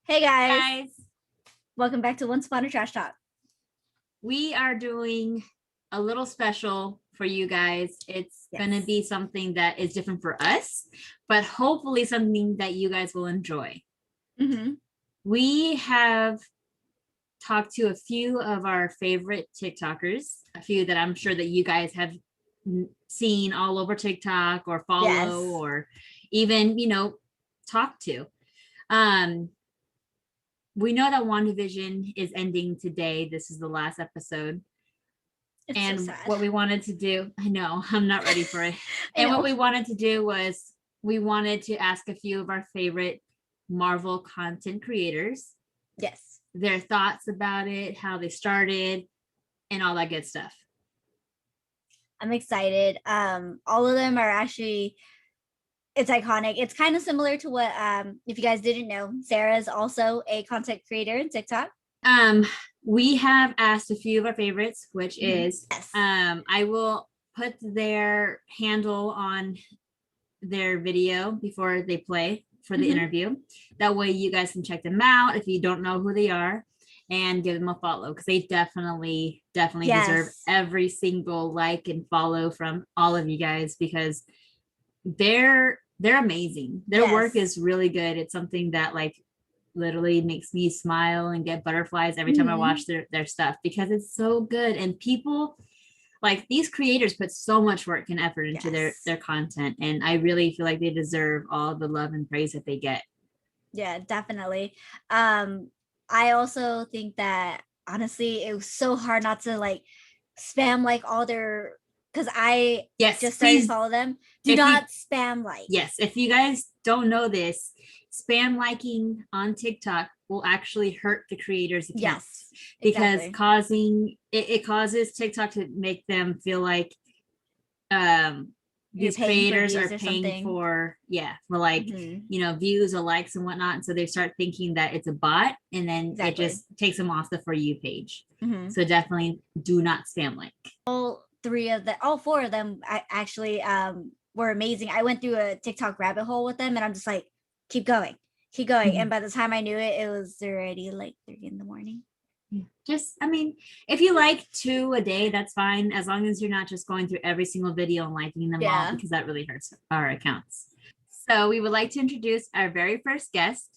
Hey guys, Guys, welcome back to Once Upon a Trash Talk. we are doing a little special for you guys. It's going to be something that is different for us, but hopefully something that you guys will enjoy. We have talked to a few of our favorite TikTokers, a few that I'm sure that you guys have seen all over TikTok or follow or even, talk to. We know that Wandavision is ending today. This is the last episode. It's so sad. What we wanted to do, I know, I'm not ready for it. And what we wanted to do was we wanted to ask a few of our favorite Marvel content creators. Yes. Their thoughts about it, how they started, and all that good stuff. I'm excited. All of them are actually, it's iconic. It's kind of similar to what, if you guys didn't know, Sarah is also a content creator in TikTok. We have asked a few of our favorites, which is, I will put their handle on their video before they play for the interview. That way you guys can check them out if you don't know who they are and give them a follow, because they definitely deserve every single like and follow from all of you guys, because they're amazing. Their work is really good. It's something that like literally makes me smile and get butterflies every time I watch their stuff, because it's so good. And people like these creators put so much work and effort into their content, and I really feel like they deserve all the love and praise that they get. Yeah, definitely. I also think that honestly it was so hard not to like spam like all their, because I just started to follow them. Do not spam like. Yes, if you guys don't know this, spam liking on TikTok will actually hurt the creators' accounts, because it causes TikTok to make them feel like these creators are paying for like views or likes and whatnot, and so they start thinking that it's a bot, and then it just takes them off the For You page. So definitely do not spam like. All four of them actually were amazing. I went through a TikTok rabbit hole with them, and I'm just like, keep going. And by the time I knew it, it was already like 3 a.m. Just, I mean, if you like 2 a day, that's fine, as long as you're not just going through every single video and liking them all, because that really hurts our accounts. So we would like to introduce our very first guest,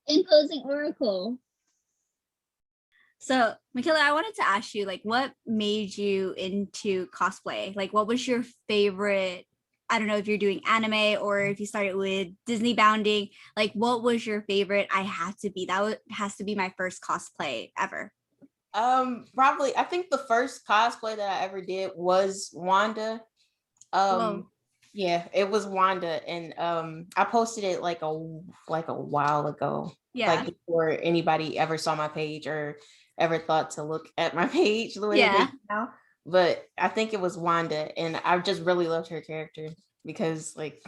Imposing Oracle. So, Michaela, I wanted to ask you, like, what made you into cosplay? Like, what was your favorite? I don't know if you're doing anime or if you started with Disney bounding. Like, what was your favorite? Has to be my first cosplay ever. Probably, I think the first cosplay that I ever did was Wanda. Yeah, it was Wanda, and I posted it like a while ago. Like before anybody ever saw my page or ever thought to look at my page the way they do now. But I think it was Wanda, and I just really loved her character because, like,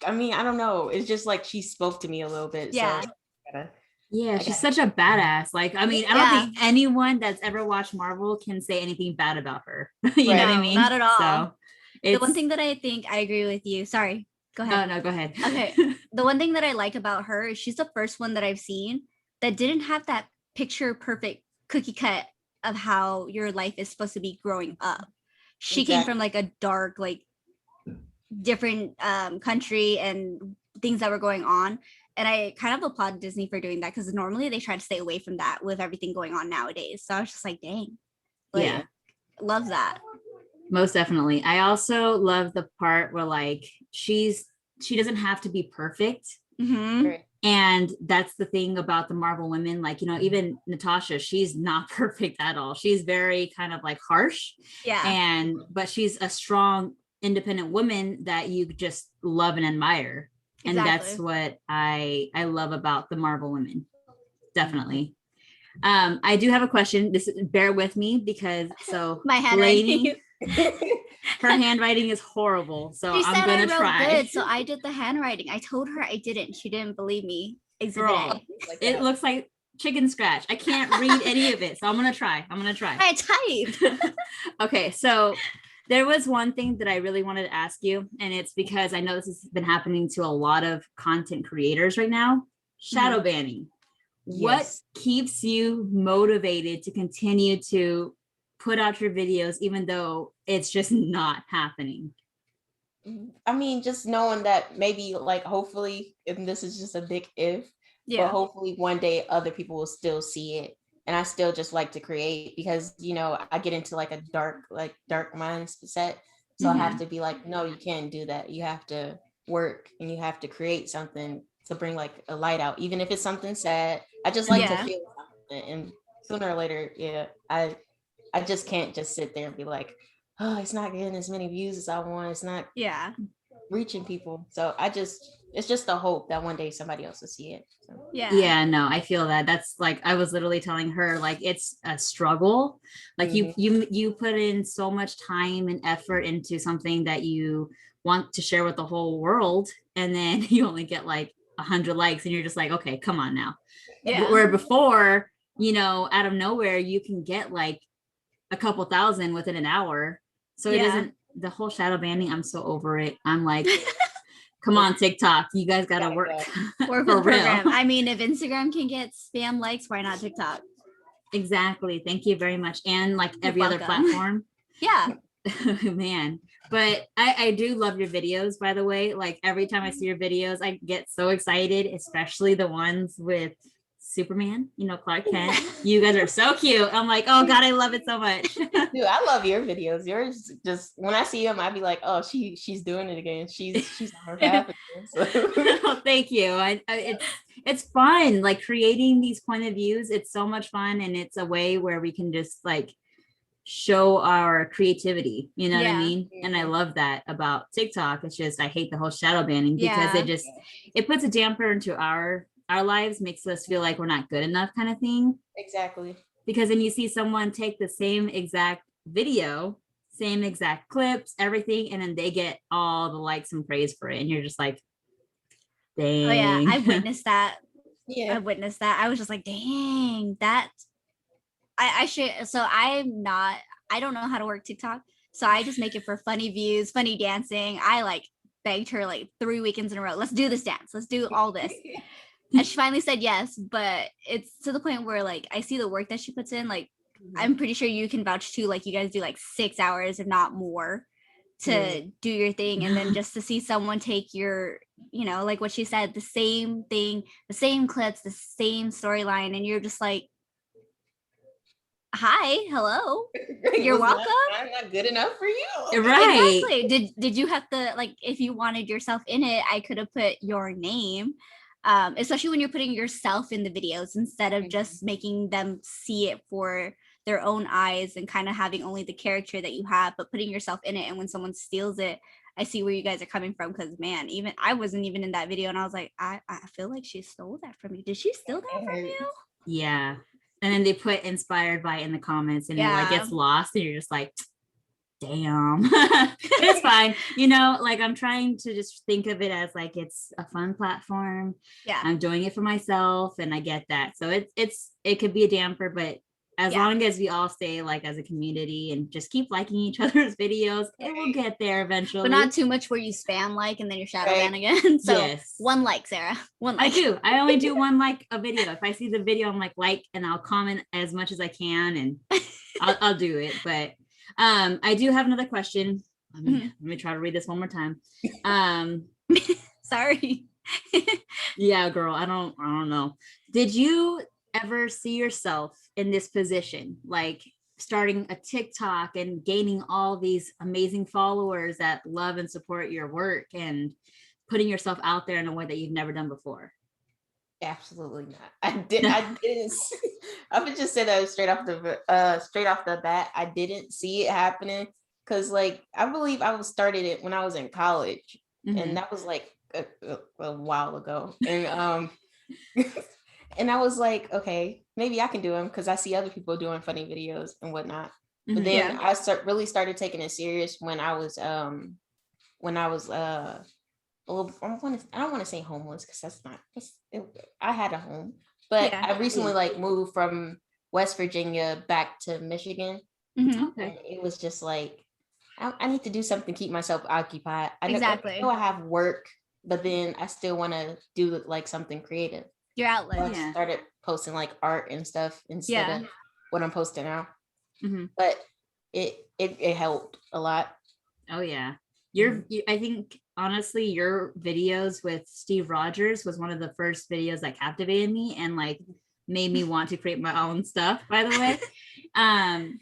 I mean, I don't know, it's just like she spoke to me a little bit. She's such a badass. Like, I mean, I don't think anyone that's ever watched Marvel can say anything bad about her. You know what I mean? Not at all. So the one thing that I think I agree with you. Sorry, go ahead. No, go ahead. Okay. The one thing that I like about her is she's the first one that I've seen that didn't have that picture perfect cookie cut of how your life is supposed to be growing up. She came from like a dark, like different country and things that were going on. And I kind of applaud Disney for doing that, because normally they try to stay away from that with everything going on nowadays. So I was just like, dang. Like, love that. Most definitely. I also love the part where like she doesn't have to be perfect. And that's the thing about the Marvel women, like, even Natasha, she's not perfect at all. She's very kind of like harsh, but she's a strong, independent woman that you just love and admire. And that's what I love about the Marvel women. Definitely. I do have a question. Bear with me, because my handwriting. Her handwriting is horrible, so I'm gonna try. Good, so I did the handwriting. I told her I didn't. She didn't believe me. Girl, it looks like chicken scratch. I can't read any of it, so I'm gonna try. I typed. Okay, so there was one thing that I really wanted to ask you, and it's because I know this has been happening to a lot of content creators right now. shadow banning. What Yes. keeps you motivated to continue to put out your videos even though it's just not happening? I mean, just knowing that maybe like hopefully, and this is just a big if, but hopefully one day other people will still see it. And I still just like to create because, you know, I get into like a dark mindset. So I have to be like, no, you can't do that. You have to work and you have to create something to bring like a light out, even if it's something sad. I just like to feel something. And sooner or later, I just can't just sit there and be like, oh, it's not getting as many views as I want. It's not reaching people. So it's just a hope that one day somebody else will see it. So. Yeah, no, I feel that. That's like, I was literally telling her, like, it's a struggle. Like you put in so much time and effort into something that you want to share with the whole world. And then you only get like 100 likes and you're just like, okay, come on now. Where before, you know, out of nowhere, you can get like a couple thousand within an hour. So it isn't the whole shadow banning. I'm so over it. I'm like, come on, TikTok, you guys gotta work for the program. I mean, if Instagram can get spam likes, why not TikTok? Exactly. Thank you very much. And like every other platform. Man, but I do love your videos, by the way. Like every time I see your videos, I get so excited, especially the ones with Superman, you know, Clark Kent. You guys are so cute. I'm like, oh God, I love it so much. Dude, I love your videos. Yours just, when I see them, I'd be like, oh, she's doing it again. She's on her path again. So. Oh, thank you. It's fun, like creating these point of views. It's so much fun, and it's a way where we can just like show our creativity, you know what I mean? And I love that about TikTok. It's just, I hate the whole shadow banning because it puts a damper into our lives, makes us feel like we're not good enough kind of thing. Exactly. Because then you see someone take the same exact video, same exact clips, everything, and then they get all the likes and praise for it. And you're just like, dang. Oh yeah, I witnessed that. I witnessed that. I was just like, dang, that I should. So I don't know how to work TikTok. So I just make it for funny views, funny dancing. I like begged her like 3 weekends in a row. Let's do this dance. Let's do all this. And she finally said yes, but it's to the point where like I see the work that she puts in. Like I'm pretty sure you can vouch too. Like you guys do like 6 hours, if not more, to do your thing. And then just to see someone take your, you know, like what she said, the same thing, the same clips, the same storyline, and you're just like, hi, hello, you're welcome. I'm not good enough for you. Right. Exactly. Did you have to, like, if you wanted yourself in it, I could have put your name. Especially when you're putting yourself in the videos instead of just making them see it for their own eyes and kind of having only the character that you have, but putting yourself in it. And when someone steals it, I see where you guys are coming from. Because man, even I wasn't even in that video, and I was like, I feel like she stole that from you. Did she steal that from you? Yeah. And then they put inspired by in the comments, and it like gets lost, and you're just like, damn. It's fine, you know, like I'm trying to just think of it as like it's a fun platform. I'm doing it for myself, and I get that. So it could be a damper, but as long as we all stay like as a community and just keep liking each other's videos, it will get there eventually. But not too much where you spam like and then you're shadow ban again. So 1 like, Sarah. 1 like. I only do 1 like a video. If I see the video, I'm like, and I'll comment as much as I can, and I'll do it. But I do have another question. Let me try to read this one more time. Sorry. Yeah, girl, I don't know. Did you ever see yourself in this position, like starting a TikTok and gaining all these amazing followers that love and support your work and putting yourself out there in a way that you've never done before? Absolutely not. I didn't. I would just say that straight off the bat. I didn't see it happening because, like, I believe I started it when I was in college, and that was like a while ago. And and I was like, okay, maybe I can do them because I see other people doing funny videos and whatnot. But then I really started taking it serious when I was well, I don't want to say homeless because that's not. I had a home, but I recently like moved from West Virginia back to Michigan. Okay. It was just like I need to do something to keep myself occupied. I know I have work, but then I still want to do like something creative. Your outlet. Yeah. Started posting like art and stuff instead of what I'm posting now. But it helped a lot. Oh yeah. I think honestly your videos with Steve Rogers was one of the first videos that captivated me and like made me want to create my own stuff, by the way. I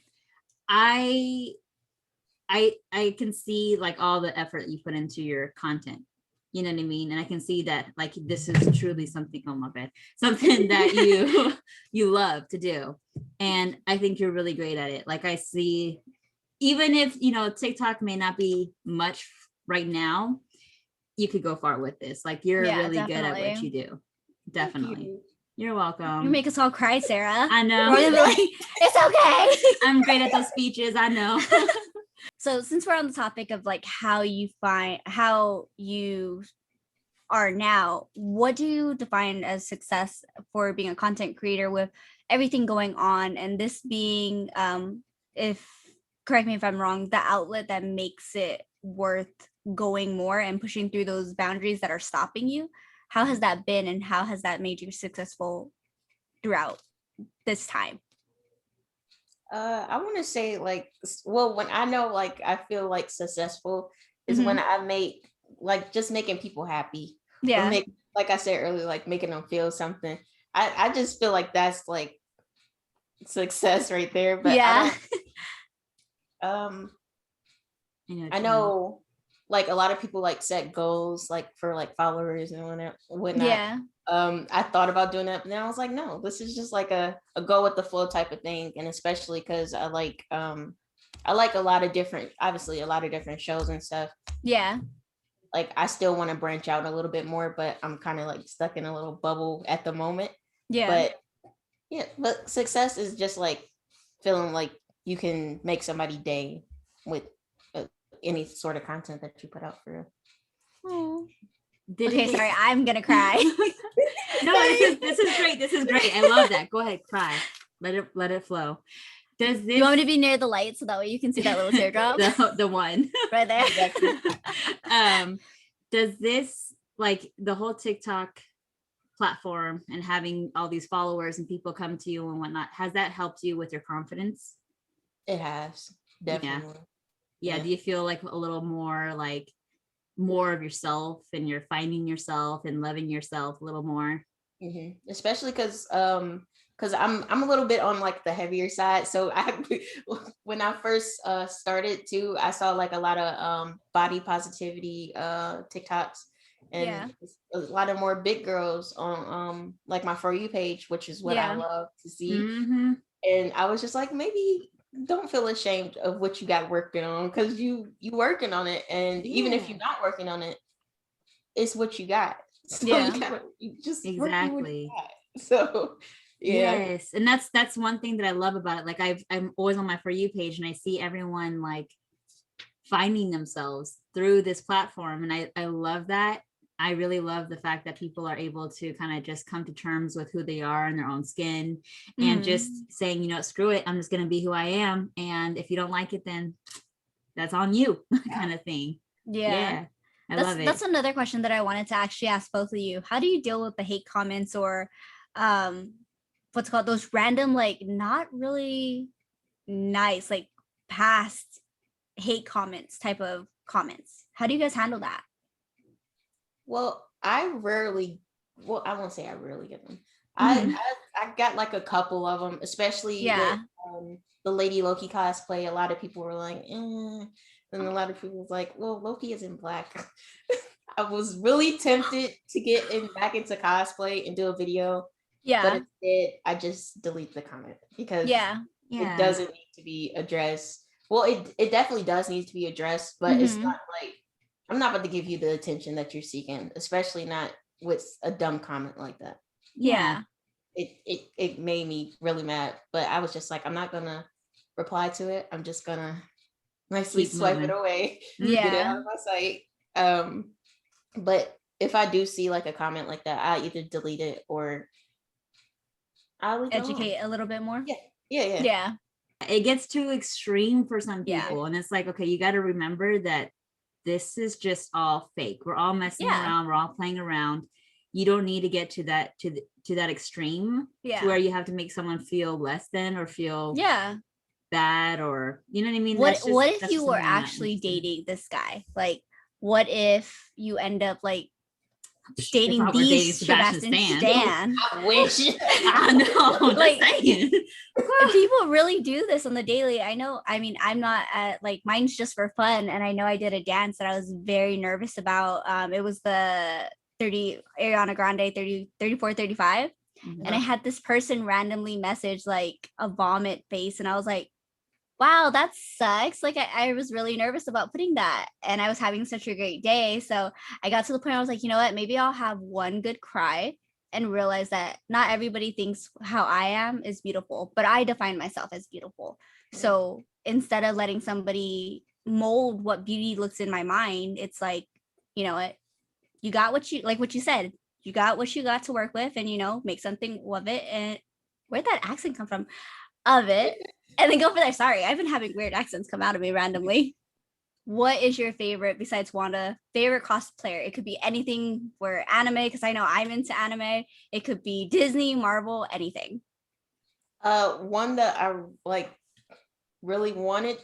can see like all the effort you put into your content. You know what I mean? And I can see that like this is truly something, oh my bad, something that you love to do. And I think you're really great at it. Like I see, even if, you know, TikTok may not be much right now, you could go far with this. Like you're really good at what you do. Definitely. You're welcome. You make us all cry, Sarah. I know. We're gonna be like, it's okay. I'm great at those speeches. I know. So since we're on the topic of like how you are now, what do you define as success for being a content creator with everything going on, and this being, if correct me if I'm wrong, the outlet that makes it worth going more and pushing through those boundaries that are stopping you? How has that been, and how has that made you successful throughout this time? I want to say like, well, when I know like I feel like successful is when I make like just making people happy. Yeah. Like I said earlier, like making them feel something. I just feel like that's like success right there. But yeah. I know like a lot of people like set goals like for like followers and whatnot. Yeah. I thought about doing that, but then I was like, no, this is just like a go with the flow type of thing. And especially because I like a lot of different shows and stuff. Yeah. Like I still want to branch out a little bit more, but I'm kind of like stuck in a little bubble at the moment. Yeah. But success is just like feeling like you can make somebody's day with any sort of content that you put out for them. Oh. Okay, sorry, I'm gonna cry. No, this is great. This is great. I love that. Go ahead, cry. Let it flow. Does this? You want me to be near the light so that way you can see that little teardrop? the one right there. Exactly. Does this, like the whole TikTok platform and having all these followers and people come to you and whatnot, has that helped you with your confidence? It has, definitely. Yeah. Do you feel like a little more like more of yourself, and you're finding yourself and loving yourself a little more? Especially because I'm a little bit on like the heavier side. So when I first started too, I saw like a lot of body positivity TikToks, and a lot of more big girls on like my For You page, which is what I love to see. And I was just like, maybe don't feel ashamed of what you got working on, because you working on it, and even if you're not working on it, it's what you got. So you just exactly. So yes, and that's one thing that I love about it. Like I'm always on my For You page, and I see everyone like finding themselves through this platform, and I love that. I really love the fact that people are able to kind of just come to terms with who they are in their own skin, and just saying, you know, screw it, I'm just going to be who I am. And if you don't like it, then that's on you kind of thing. I love it. That's another question that I wanted to actually ask both of you. How do you deal with the hate comments, or what's called those random, like not really nice, like past hate comments type of comments? How do you guys handle that? Well, I won't say I rarely get them. I got like a couple of them, especially with, the Lady Loki cosplay. A lot of people were like, and a lot of people was like, well, Loki isn't Black. I was really tempted to get back into cosplay and do a video. But instead, I just delete the comment, because it doesn't need to be addressed. Well, it definitely does need to be addressed, but it's not like, I'm not about to give you the attention that you're seeking, especially not with a dumb comment like that. It made me really mad, but I was just like, I'm not gonna reply to it. I'm just gonna nicely swipe it away, get it out of my sight. But if I do see like a comment like that, I either delete it or I'll educate a little bit more. Yeah. It gets too extreme for some people, and it's like, okay, you got to remember that this is just all fake. We're all messing around. We're all playing around. you don't need to get to that extreme to where you have to make someone feel less than or feel bad, or you know what I mean. What if you were actually dating this guy? Like, what if you end up like dating Sebastian Stan? I wish. I know. Like, people really do this on the daily. I know. I mean, I'm not at like, mine's just for fun, and I know I did a dance that I was very nervous about. It was the Ariana Grande 34 35, and I had this person randomly message like a vomit face, and I was like, wow, that sucks. Like, I was really nervous about putting that, and I was having such a great day. So I got to the point I was like, you know what, maybe I'll have one good cry and realize that not everybody thinks how I am is beautiful, but I define myself as beautiful. So instead of letting somebody mold what beauty looks in my mind, it's like, you know what, you got what you, like what you said, you got what you got to work with, and, you know, make something of it. And where'd that accent come from? Of it. And then go for there. Sorry, I've been having weird accents come out of me randomly. What is your favorite, besides Wanda, favorite cosplayer? It could be anything for anime, because I know I'm into anime. It could be Disney, Marvel, anything. One that I like really wanted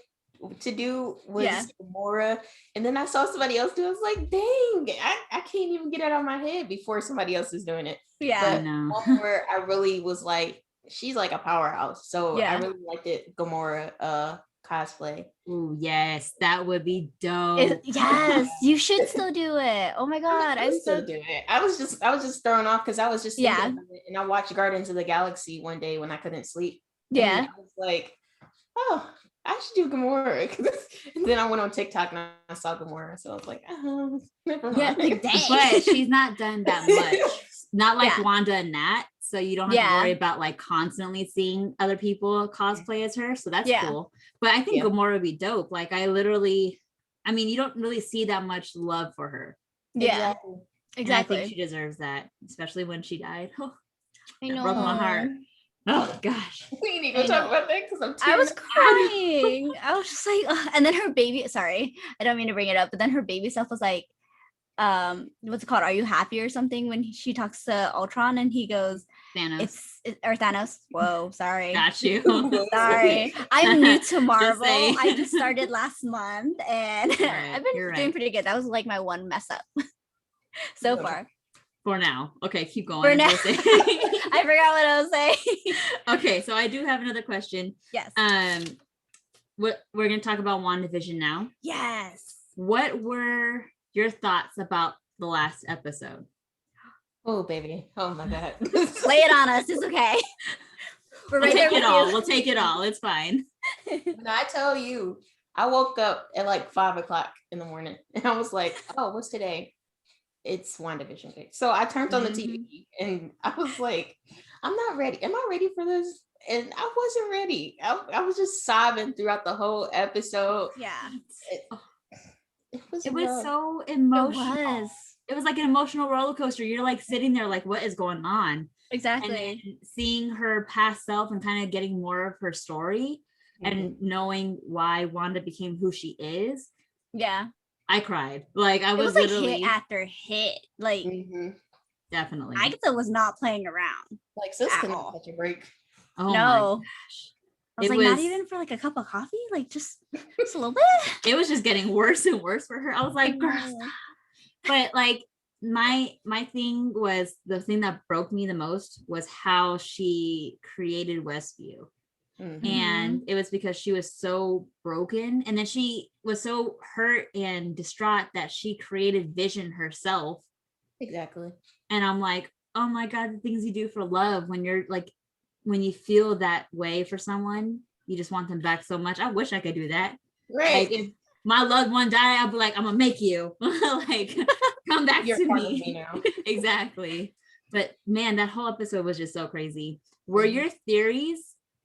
to do was Gamora, and then I saw somebody else do it. I was like, dang, I can't even get it out of my head before somebody else is doing it. Yeah. But one where I really was like, she's like a powerhouse. So I really liked it, Gamora cosplay. Oh yes, that would be dope. Yes, you should still do it. Oh my god, I'm still doing it. I was just thrown off because I was just thinking about it, and I watched Guardians of the Galaxy one day when I couldn't sleep. Yeah, and I was like, oh, I should do Gamora. And then I went on TikTok and I saw Gamora, so I was like, oh, never mind. But she's not done that much. Not like Wanda and Nat. So you don't have to worry about like constantly seeing other people cosplay as her. So that's cool. But I think Gamora would be dope. Like I mean, you don't really see that much love for her. Yeah, exactly. I think she deserves that, especially when she died. Oh, I know. Broke my heart. Oh gosh. We need to talk about that because I was crying. I was just like, ugh. And then her baby, sorry, I don't mean to bring it up, but then her baby self was like, what's it called? Are you happy or something? When she talks to Ultron and he goes, Thanos. Or Thanos. Whoa, sorry. Got you. Sorry. I'm new to Marvel. I just started last month, and I've been doing pretty good. That was like my one mess up so far. For now. Okay, keep going. For now. I forgot what I was saying. Okay, so I do have another question. Yes. We're going to talk about Wandavision now. Yes. What were your thoughts about the last episode? Oh, baby. Oh, my God. Lay it on us. It's okay. We'll take it all. We'll take it all. It's fine. When I tell you, I woke up at like 5:00 in the morning and I was like, oh, what's today? It's WandaVision Day. So I turned on the TV and I was like, I'm not ready. Am I ready for this? And I wasn't ready. I was just sobbing throughout the whole episode. Yeah. It was so emotional. It was like an emotional roller coaster. You're like sitting there like, what is going on? Exactly. And then seeing her past self and kind of getting more of her story and knowing why Wanda became who she is. Yeah. I cried. Like I was like literally hit after hit. Like definitely. Agatha was not playing around. Like sis couldn't catch a break. Oh no. My gosh. I was like, not even for like a cup of coffee, like just a little bit. It was just getting worse and worse for her. I was like, girl. But like my thing was, the thing that broke me the most was how she created Westview. And it was because she was so broken, and then she was so hurt and distraught that she created Vision herself. Exactly. And I'm like, oh my God, the things you do for love when you're like, when you feel that way for someone, you just want them back so much. I wish I could do that. Right. Like if my loved one died, I'd be like, I'm gonna make you like come back You're to part me. Of me now. Exactly. But man, that whole episode was just so crazy. Were your theories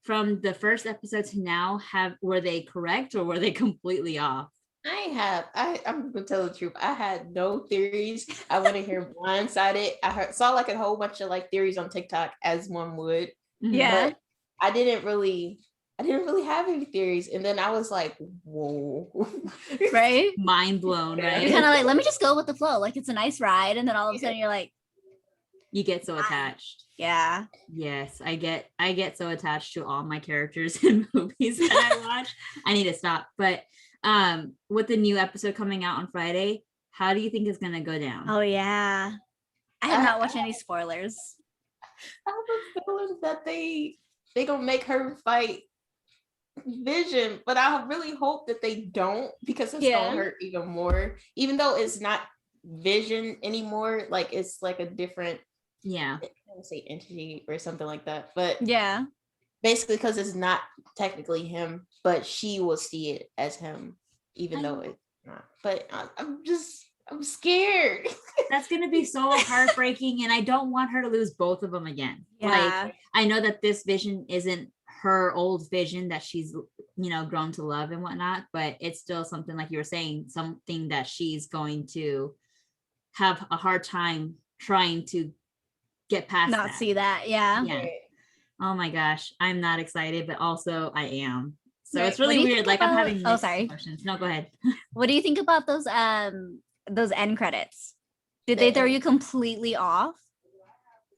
from the first episode to now, were they correct or were they completely off? I'm gonna tell the truth. I had no theories. I went in here blindsided. Saw like a whole bunch of like theories on TikTok, as one would. Yeah. But I didn't really have any theories. And then I was like, whoa. Right? Mind blown, right? You're kind of like, let me just go with the flow. Like it's a nice ride. And then all of a sudden you're like, You get so attached. Yeah. Yes, I get so attached to all my characters in movies that I watch. I need to stop. But with the new episode coming out on Friday, how do you think it's gonna go down? Oh yeah. I have not watched any spoilers. I have a feeling that they gonna make her fight Vision, but I really hope that they don't, because it's gonna hurt even more. Even though it's not Vision anymore, like it's like a different, I don't say entity or something like that, but yeah, basically because it's not technically him, but she will see it as him, even though it's not. But I'm scared. That's gonna be so heartbreaking, and I don't want her to lose both of them again. Yeah. Like, I know that this Vision isn't her old Vision that she's, you know, grown to love and whatnot, but it's still something, like you were saying, something that she's going to have a hard time trying to get past. Not see that. Yeah. Oh my gosh, I'm not excited, but also I am. So Right. it's really weird. Like, I'm having mixed sorry. emotions. No, go ahead. What do you think about those end credits? Did they throw you completely off?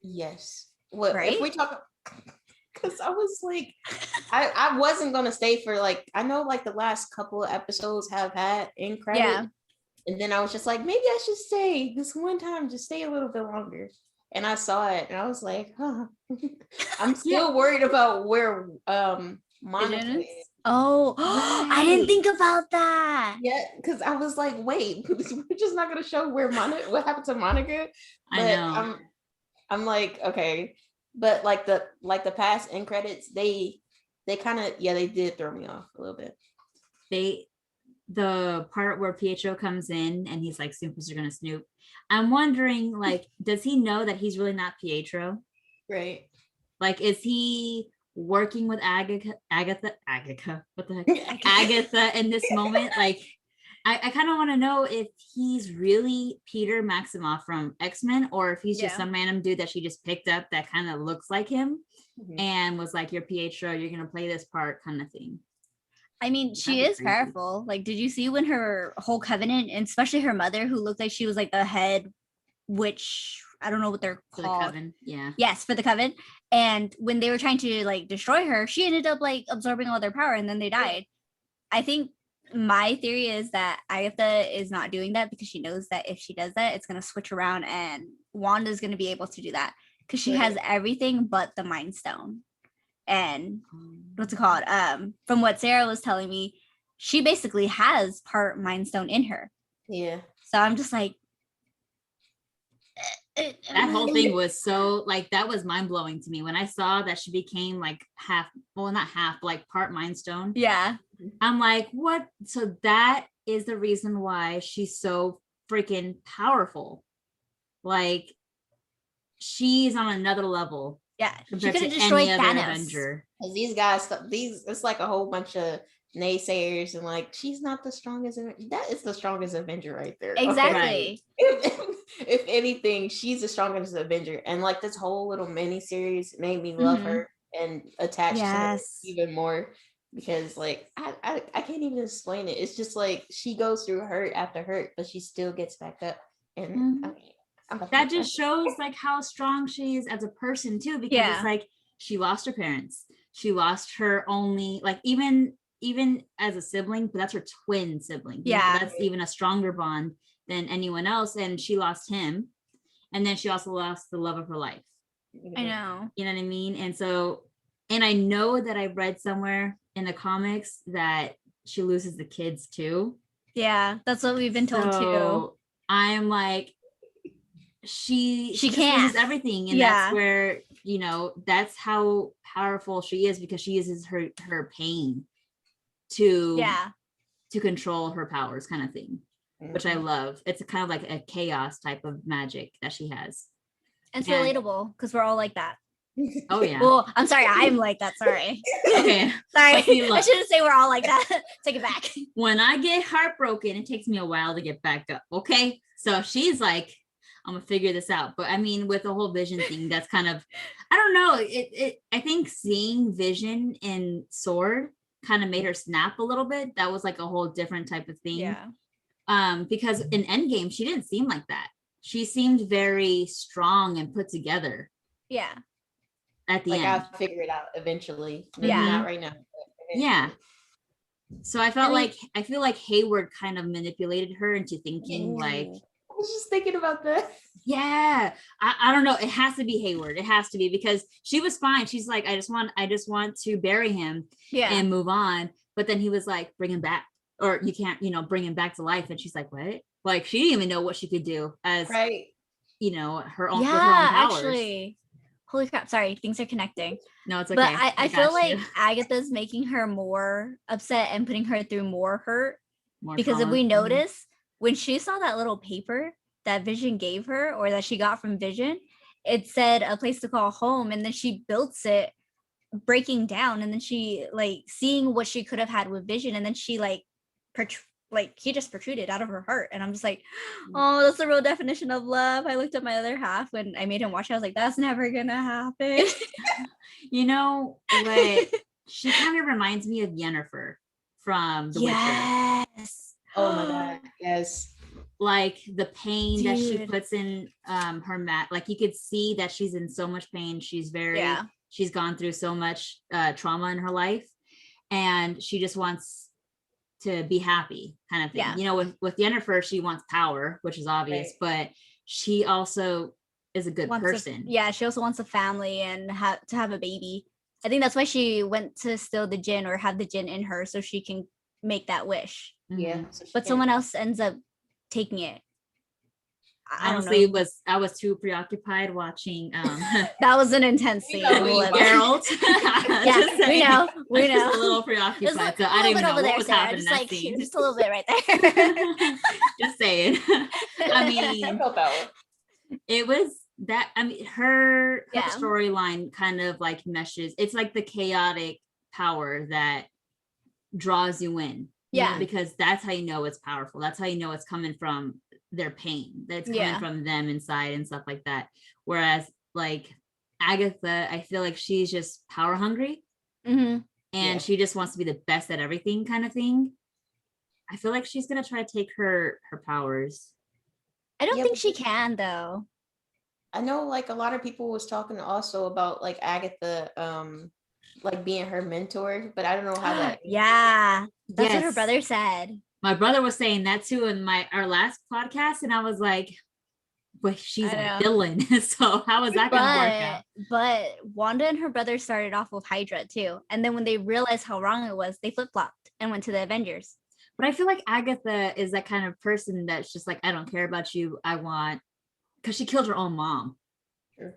Yes. Well, right? If we talk, because I was like, I wasn't gonna stay for like, I know like the last couple of episodes have had end credit. Yeah. And then I was just like, maybe I should stay this one time, just stay a little bit longer. And I saw it and I was like, huh. I'm still worried about where Monica is. Oh, I didn't think about that. Yeah, because I was like, wait, we're just not gonna show where Monica, what happened to Monica. But I know. I'm like, okay. But like the past end credits, they kind of, they did throw me off a little bit. The part where Pietro comes in and he's like, Snoopers are gonna snoop. I'm wondering, like, does he know that he's really not Pietro? Right. Like, is he working with Agatha, what the heck? Agatha in this moment? Like, I kind of want to know if he's really Peter Maximoff from X-Men, or if he's just some random dude that she just picked up that kind of looks like him and was like, you're Pietro, you're gonna play this part, kind of thing. I mean, she is powerful. Like, did you see when her whole covenant, and especially her mother, who looked like she was like the head witch, I don't know what they're called. For the coven, yeah. Yes, for the coven. And when they were trying to like destroy her, she ended up like absorbing all their power and then they died. I think my theory is that Agatha is not doing that because she knows that if she does that, it's going to switch around and Wanda's going to be able to do that because she has everything but the Mind Stone. And what's it called? From what Sarah was telling me, she basically has part Mind Stone in her. Yeah. So I'm just like, that whole thing was so, like, that was mind-blowing to me when I saw that she became like half, well, not half, but like part Mind Stone. Yeah. I'm like, what? So that is the reason why she's so freaking powerful. Like, she's on another level. Yeah, she could have destroyed Thanos. Because these guys, it's like a whole bunch of naysayers and like, she's not the strongest. That is the strongest Avenger right there. Exactly. Okay? If anything, she's the strongest Avenger. And like this whole little mini series made me love her and attach to her even more, because like I can't even explain it. It's just like she goes through hurt after hurt, but she still gets back up. And I mean, that just shows like how strong she is as a person too, because it's like she lost her parents, she lost her only, like, even as a sibling, but that's her twin sibling. That's even a stronger bond than anyone else, and she lost him, and then she also lost the love of her life. I know, you know what I mean? And so, and I know that I read somewhere in the comics that she loses the kids too. Yeah, that's what we've been told too. I'm like, she can't loses everything, and that's where, you know, that's how powerful she is, because she uses her pain to control her powers, kind of thing, which I love. It's kind of like a chaos type of magic that she has. It's relatable because we're all like that. Oh yeah. Well, I'm sorry, I'm like that. Sorry. Okay. Sorry. I shouldn't say we're all like that. Take it back. When I get heartbroken, it takes me a while to get back up. Okay. So she's like, I'm gonna figure this out. But I mean, with the whole Vision thing, that's kind of, I don't know. I think seeing Vision in Sword kind of made her snap a little bit. That was like a whole different type of thing. Yeah. Because in Endgame, she didn't seem like that. she seemed very strong and put together. Yeah. At the like, end. I'll figure it out eventually. Maybe Yeah. not right now. Yeah. So I feel like Hayward kind of manipulated her into thinking like, I was just thinking about that. yeah, I don't know. It has to be Hayward. It has to be, because she was fine. She's like, I just want to bury him and move on. But then he was like, bring him back, or you can't, bring him back to life. And she's like, what? Like, she didn't even know what she could do as, her own, with her own powers. Actually, holy crap. Sorry, things are connecting. No, it's okay. But I feel like Agatha's making her more upset and putting her through more hurt. Because trauma. If we notice, when she saw that little paper that Vision gave her, or that she got from Vision, it said a place to call home, and then she builds it breaking down, and then she like seeing what she could have had with Vision, and then she he just protruded out of her heart. And I'm just like, oh, that's the real definition of love. I looked at my other half when I made him watch it. I was like, that's never gonna happen. What? She kind of reminds me of Yennefer from The Witcher. Yes. Oh my god. Yes. Like the pain that she puts in her mat. Like you could see that she's in so much pain. She's she's gone through so much trauma in her life, and she just wants to be happy, kind of thing. Yeah. With Yennefer, she wants power, which is obvious, but she also is a good person. She also wants a family and to have a baby. I think that's why she went to steal the djinn, or have the djinn in her, so she can make that wish. Yeah. But someone else ends up taking it. Honestly, I was too preoccupied watching that was an intense scene. Geralt. Yeah, we know. Just a little preoccupied, so I didn't even know what was happening in that scene. Just a little bit right there. Just saying. I mean, it was that. I mean, her storyline kind of like meshes. It's like the chaotic power that draws you in. Yeah, because that's how you know it's powerful. That's how you know it's coming from their pain. That's coming from them inside and stuff like that. Whereas like Agatha, I feel like she's just power hungry, and she just wants to be the best at everything, kind of thing. I feel like she's gonna try to take her powers. I don't think she can, though. I know like a lot of people was talking also about like Agatha like being her mentor, but I don't know how that that's what her brother said. My brother was saying that too in our last podcast, and I was like, but she's a villain. So how is that gonna work out? But Wanda and her brother started off with Hydra too, and then when they realized how wrong it was, they flip-flopped and went to the Avengers. But I feel like Agatha is that kind of person that's just like, I don't care about you, because she killed her own mom. Sure.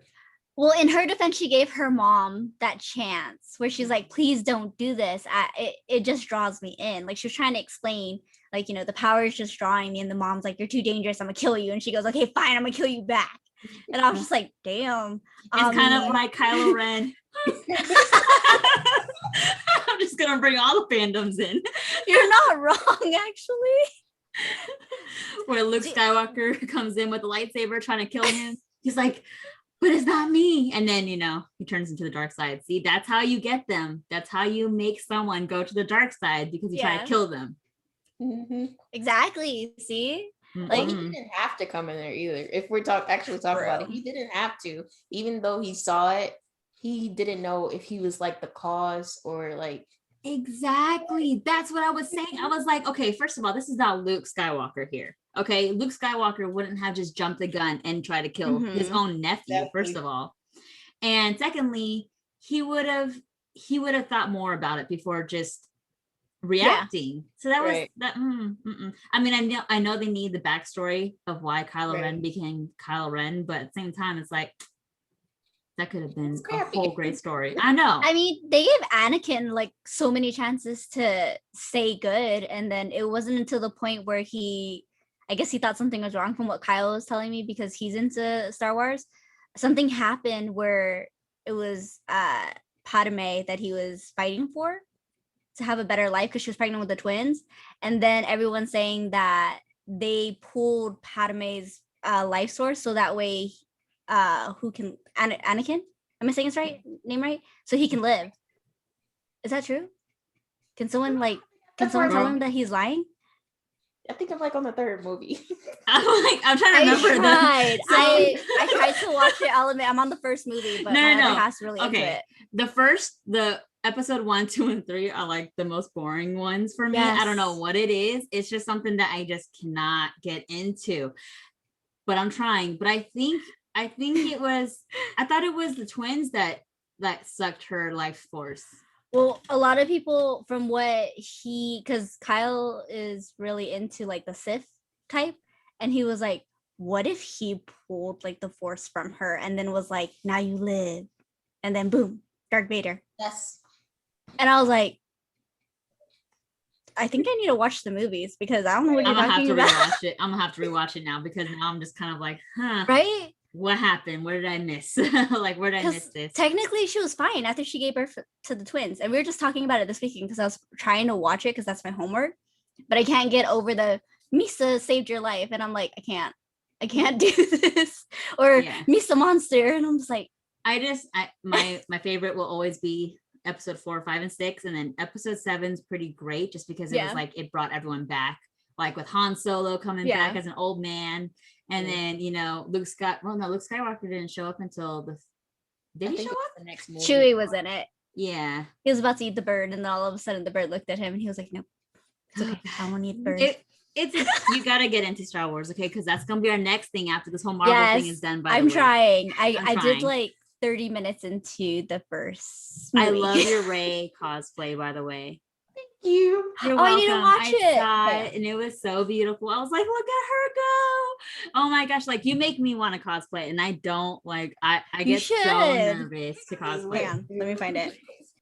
Well, in her defense, she gave her mom that chance where she's like, please don't do this. It just draws me in. Like, she was trying to explain, like, the power is just drawing me. And the mom's like, you're too dangerous. I'm going to kill you. And she goes, okay, fine. I'm going to kill you back. And I was just like, damn. It's kind of like Kylo Ren. I'm just going to bring all the fandoms in. You're not wrong, actually. Where Luke Skywalker comes in with a lightsaber trying to kill him. He's like, but it's not me. And then, he turns into the dark side. See, that's how you get them. That's how you make someone go to the dark side, because you try to kill them. Mm-hmm. Exactly. See? Like, he didn't have to come in there either. If we're talking about it, he didn't have to. Even though he saw it, he didn't know if he was like the cause or like. Exactly. That's what I was saying. I was like, okay, first of all, this is not Luke Skywalker here. Okay, Luke Skywalker wouldn't have just jumped the gun and tried to kill his own nephew, first of all. And secondly, he would have thought more about it before just reacting. So that was that. I mean, I know they need the backstory of why Kylo Ren became Kylo Ren, but at the same time, it's like that could have been a whole great story. I know. I mean, they gave Anakin like so many chances to say good, and then it wasn't until the point where I guess he thought something was wrong from what Kyle was telling me, because he's into Star Wars. Something happened where it was Padme that he was fighting for to have a better life, because she was pregnant with the twins. And then everyone's saying that they pulled Padme's life source so that way Anakin? Am I saying his name right? So he can live. Is that true? Can someone tell him that he's lying? I think I'm like on the third movie. I'm trying to remember. I tried to watch it. I'll admit I'm on the first movie, but my other half's really into it. The episode 1, 2, and 3 are like the most boring ones for me. I don't know what it is. It's just something that I just cannot get into. But I'm trying. But I think it was. I thought it was the twins that sucked her life force. Well, a lot of people from because Kyle is really into like the Sith type, and he was like, what if he pulled like the force from her and then was like, now you live, and then boom, Darth Vader. Yes. And I was like, I think I need to watch the movies because I don't know what you're talking about. I'm gonna have to rewatch it now because now I'm just kind of like, right? What happened? What did I miss? Like, where did I miss this? Technically, she was fine after she gave birth to the twins. And we were just talking about it this weekend because I was trying to watch it because that's my homework. But I can't get over the Misa saved your life. And I'm like, I can't do this. Or Misa monster. And I'm just like. My favorite will always be episode 4, 5, and 6. And then episode 7's pretty great just because it was like, it brought everyone back. Like with Han Solo coming back as an old man. And then, Luke Skywalker didn't show up until did he show up? The next movie. Chewie was in it. Yeah. He was about to eat the bird, and then all of a sudden the bird looked at him and he was like, nope, it's okay. I won't eat birds. You gotta get into Star Wars, okay? Because that's gonna be our next thing after this whole Marvel thing is done. I'm trying. I did like 30 minutes into the first movie. I love your Rey cosplay, by the way. You're welcome. I need to watch it. Saw it and it was so beautiful. I was like, look at her go. Oh my gosh, like you make me want to cosplay, and I don't like I get so nervous to cosplay. Hang on, let me find it.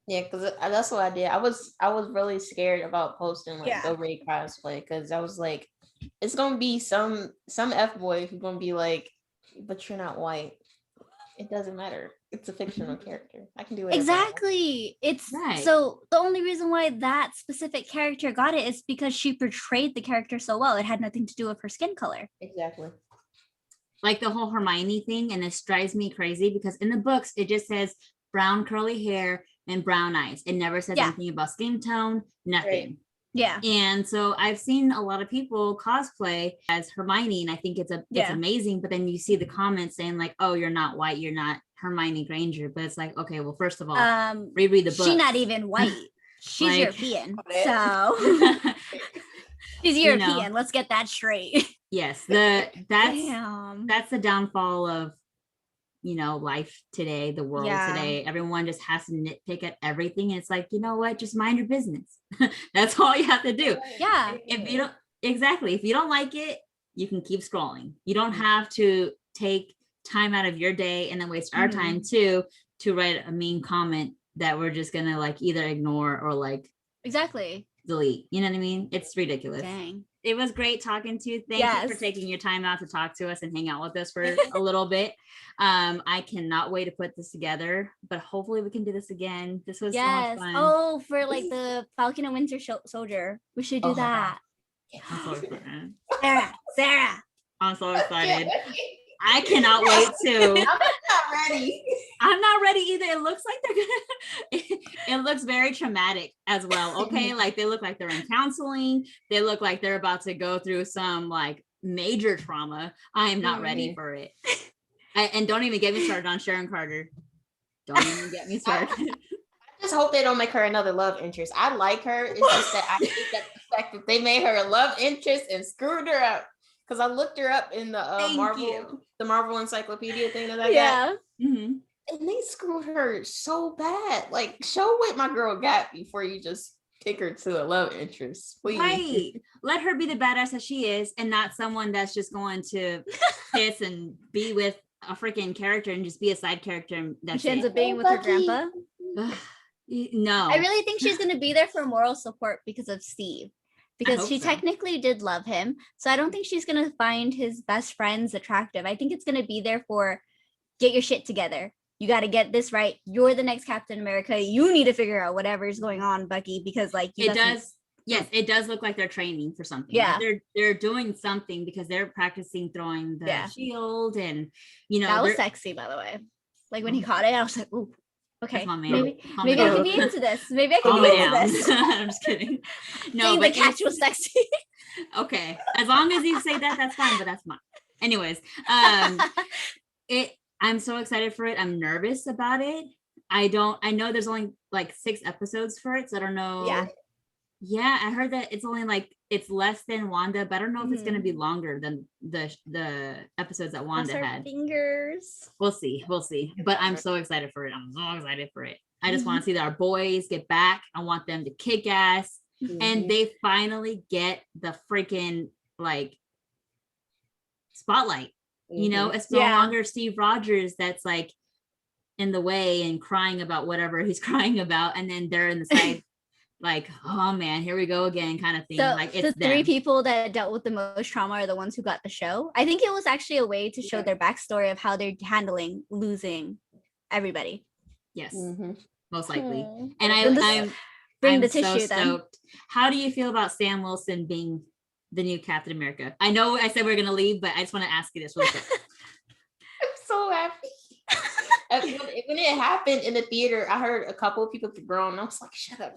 Yeah, because that's what I did. I was really scared about posting like the Rey cosplay because I was like, it's gonna be some F-boy who's gonna be like, but you're not white. It doesn't matter. It's a fictional character. I can do it. Exactly. So the only reason why that specific character got it is because she portrayed the character so well. It had nothing to do with her skin color. Exactly. Like the whole Hermione thing, and this drives me crazy because in the books it just says brown curly hair and brown eyes. It never says anything about skin tone, nothing. Right. Yeah. And so I've seen a lot of people cosplay as Hermione, and I think it's amazing. But then you see the comments saying like, "Oh, you're not white. You're not Hermione Granger." But it's like, okay, well, first of all, reread the book. She's not even white. She's European. So she's European. Let's get that straight. Yes, that's the downfall of life today, the world today. Everyone just has to nitpick at everything. And it's like, you know what? Just mind your business. That's all you have to do. Yeah. If you don't like it, you can keep scrolling. You don't have to take time out of your day and then waste our time too to write a mean comment that we're just gonna like either ignore or like delete. You know what I mean? It's ridiculous. Dang. It was great talking to you. Thank you for taking your time out to talk to us and hang out with us for a little bit. I cannot wait to put this together, but hopefully we can do this again. This was so much fun. Oh, for like the Falcon and Winter Soldier. We should do that. I'm so excited. Sarah. I'm so excited. I cannot wait to. I'm not ready. I'm not ready either. It looks like they're gonna. It looks very traumatic as well. Okay, like they look like they're in counseling. They look like they're about to go through some like major trauma. I am not ready for it. And don't even get me started on Sharon Carter. Don't even get me started. I just hope they don't make her another love interest. I like her. It's just that I hate that the fact that they made her a love interest and screwed her up. Because I looked her up in the Marvel Encyclopedia thing that I got. Mm-hmm. And they screwed her so bad. Like, show what my girl got before you just pick her to a love interest. Please. Right. Let her be the badass that she is and not someone that's just going to piss and be with a freaking character and just be a side character. And she ends up being with her grandpa. No. I really think she's going to be there for moral support because of Steve. Because she technically did love him. So I don't think she's going to find his best friends attractive. I think it's going to be there for get your shit together. You got to get this right. You're the next Captain America. You need to figure out whatever is going on, Bucky, because like it does. Yes, it does look like they're training for something. Yeah, they're doing something because they're practicing throwing the shield, and that was sexy, by the way. Like when he caught it, I was like, ooh. Okay, That's my man. maybe Calm it maybe I down. can be into this. Maybe I can Calm be it into down. this. I'm just kidding. No, Saying the but catch was sexy. okay. As long as you say that, that's fine. But that's mine. Anyways, I'm so excited for it. I'm nervous about it. I know there's only like 6 episodes for it, so I don't know. Yeah, I heard that it's only like it's less than Wanda, but I don't know if it's going to be longer than the episodes that Wanda had. Fingers. We'll see. But I'm so excited for it. I'm so excited for it. I just want to see that our boys get back. I want them to kick ass, and they finally get the freaking like spotlight. You know, it's no longer Steve Rogers that's like in the way and crying about whatever he's crying about, and then they're in the side like, oh man, here we go again kind of thing. So like it's the 3 people that dealt with the most trauma are the ones who got the show. I think it was actually a way to show their backstory of how they're handling losing everybody. Yes, most likely. And I'm the so tissue stoked. then. How do you feel about Sam Wilson being the new Captain America? I know I said we're gonna leave, but I just want to ask you this real quick. I'm so happy. When it happened in the theater, I heard a couple of people groan. I was like, shut up.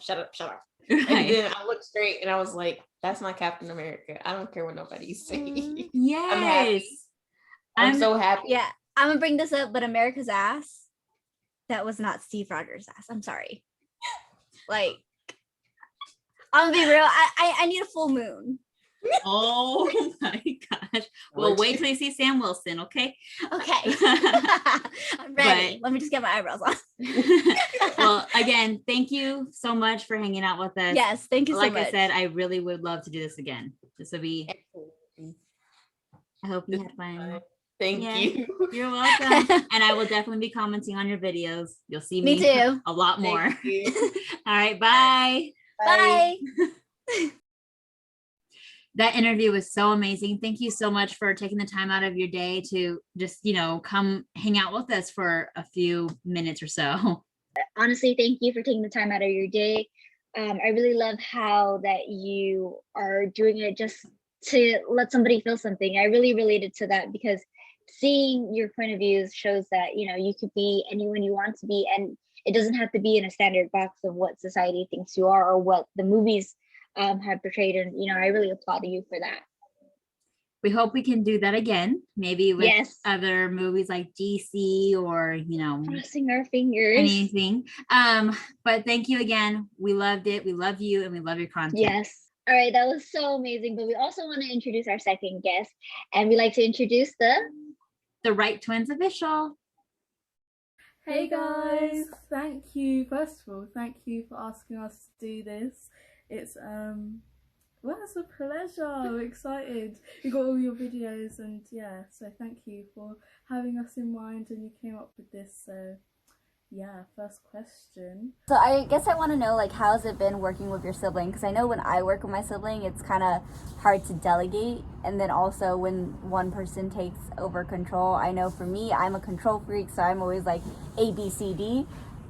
Right. And then I looked straight and I was like, that's my Captain America. I don't care what nobody's saying. Yes. I'm happy. I'm so happy. Yeah, I'm gonna bring this up, but America's ass, that was not Steve Rogers' ass. I'm sorry. Like, I'm gonna be real. I need a full moon. Oh my gosh. Well, wait till you see Sam Wilson, okay? Okay. I'm ready. Let me just get my eyebrows on. Well, again, thank you so much for hanging out with us. Yes, thank you so much. Like I said, I really would love to do this again. This will be, I hope you had fun. Thank you. You're welcome. And I will definitely be commenting on your videos. You'll see me too. A lot more. All right, bye. Bye. That interview was so amazing. Thank you so much for taking the time out of your day to just, come hang out with us for a few minutes or so. Honestly, thank you for taking the time out of your day. I really love how that you are doing it just to let somebody feel something. I really related to that because seeing your point of views shows that, you could be anyone you want to be, and it doesn't have to be in a standard box of what society thinks you are or what the movies have portrayed. And I really applaud you for that. We hope we can do that again, maybe with other movies like DC or crossing our fingers, anything. But thank you again. We loved it. We love you, and we love your content. Yes. All right, that was so amazing. But we also want to introduce our second guest, and we like to introduce the Right Twins official. Hey guys, thank you. First of all, thank you for asking us to do this. It's it's a pleasure. I'm excited. You got all your videos, and so thank you for having us in mind, and you came up with this. So first question. So I guess I want to know, how's it been working with your sibling? Because I know when I work with my sibling, it's kind of hard to delegate, and then also when one person takes over control. I know for me, I'm a control freak, so I'm always like A, B, C, D,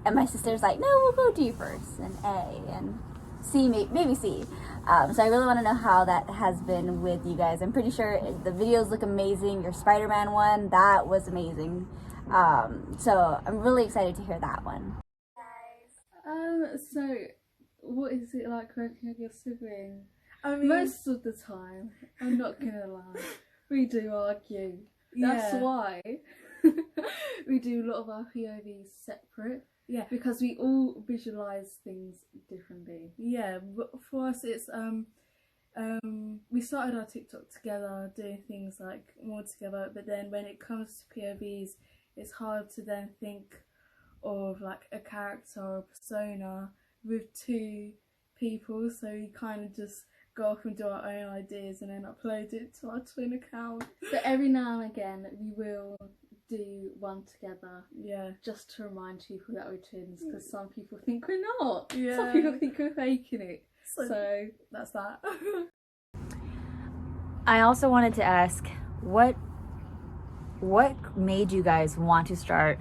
and my sister's like, no, we'll go D first, and A, and C, maybe C. So I really want to know how that has been with you guys. I'm pretty sure the videos look amazing. Your Spider-Man one, that was amazing. So I'm really excited to hear that one. So what is it like working with your sibling? I mean, most of the time, I'm not gonna lie, we do argue. That's why we do a lot of our POVs separate. Yeah, because we all visualize things differently. Yeah, but for us, it's we started our TikTok together, doing things like more together. But then when it comes to POVs, it's hard to then think of like a character or a persona with 2 people. So we kind of just go off and do our own ideas and then upload it to our twin account. So every now and again, we will do one together, just to remind people that we're twins, because some people think we're not. Some people think we're faking it. So that's that. I also wanted to ask, what made you guys want to start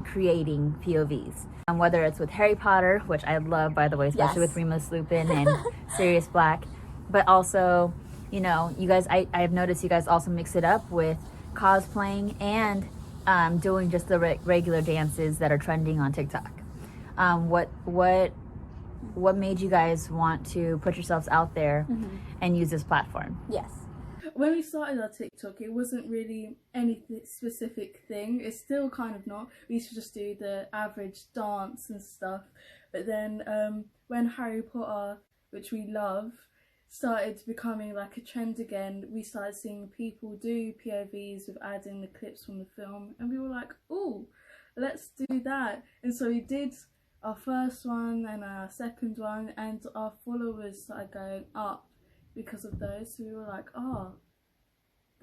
creating POVs? Whether it's with Harry Potter, which I love, by the way, especially with Remus Lupin and Sirius Black, but also, you guys, I've noticed you guys also mix it up with cosplaying and doing just the regular dances that are trending on TikTok. what made you guys want to put yourselves out there and use this platform? Yes. When we started our TikTok, it wasn't really any specific thing. It's still kind of not. We used to just do the average dance and stuff. But then when Harry Potter, which we love, started becoming like a trend again, we started seeing people do POVs with adding the clips from the film, and we were like, oh, let's do that. And so we did our first one and our second one, and our followers started going up because of those. So we were like, oh,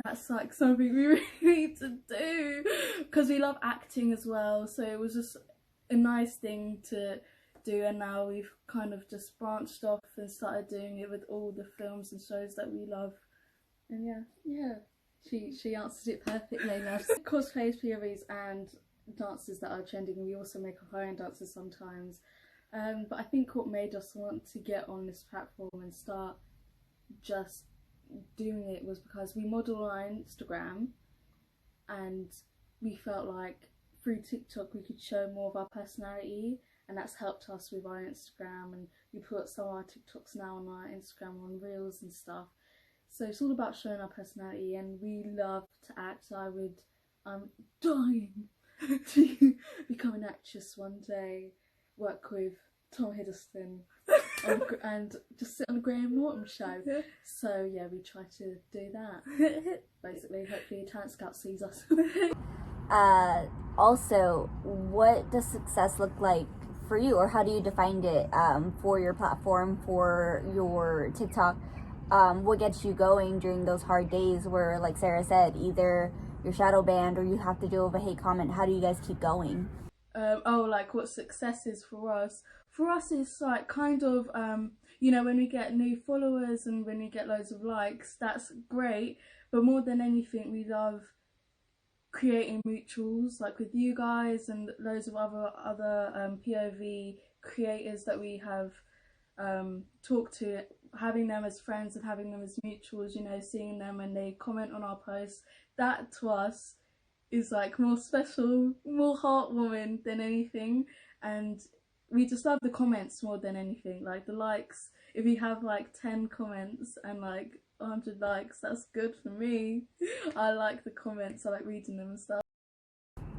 that's like something we really need to do, because we love acting as well. So it was just a nice thing to do, and now we've kind of just branched off and started doing it with all the films and shows that we love. And yeah, she answered it perfectly. Now cosplays, POVs and dances that are trending. We also make our own dances sometimes, but I think what made us want to get on this platform and start just doing it was because we model on Instagram, and we felt like through TikTok we could show more of our personality, and that's helped us with our Instagram, and we put some of our TikToks now on our Instagram on Reels and stuff. So it's all about showing our personality, and we love to act. I'm dying to become an actress one day, work with Tom Hiddleston and just sit on the Graham Norton show. So yeah, we try to do that. Basically, hopefully Talent Scout sees us. Also, what does success look like for you, or how do you define it for your platform, for your TikTok? What gets you going during those hard days where, like Sarah said, either you're shadow banned or you have to deal with a hate comment? How do you guys keep going? Like what success is for us? For us, it's like kind of, you know, when we get new followers and when we get loads of likes, that's great. But more than anything, we love creating mutuals, like with you guys and loads of other POV creators that we have talked to, having them as friends and having them as mutuals, you know, seeing them and they comment on our posts. That to us is like more special, more heartwarming than anything. And we just love the comments more than anything, like the likes. If you have like 10 comments and like 100 likes, that's good for me. I like the comments, I like reading them and stuff.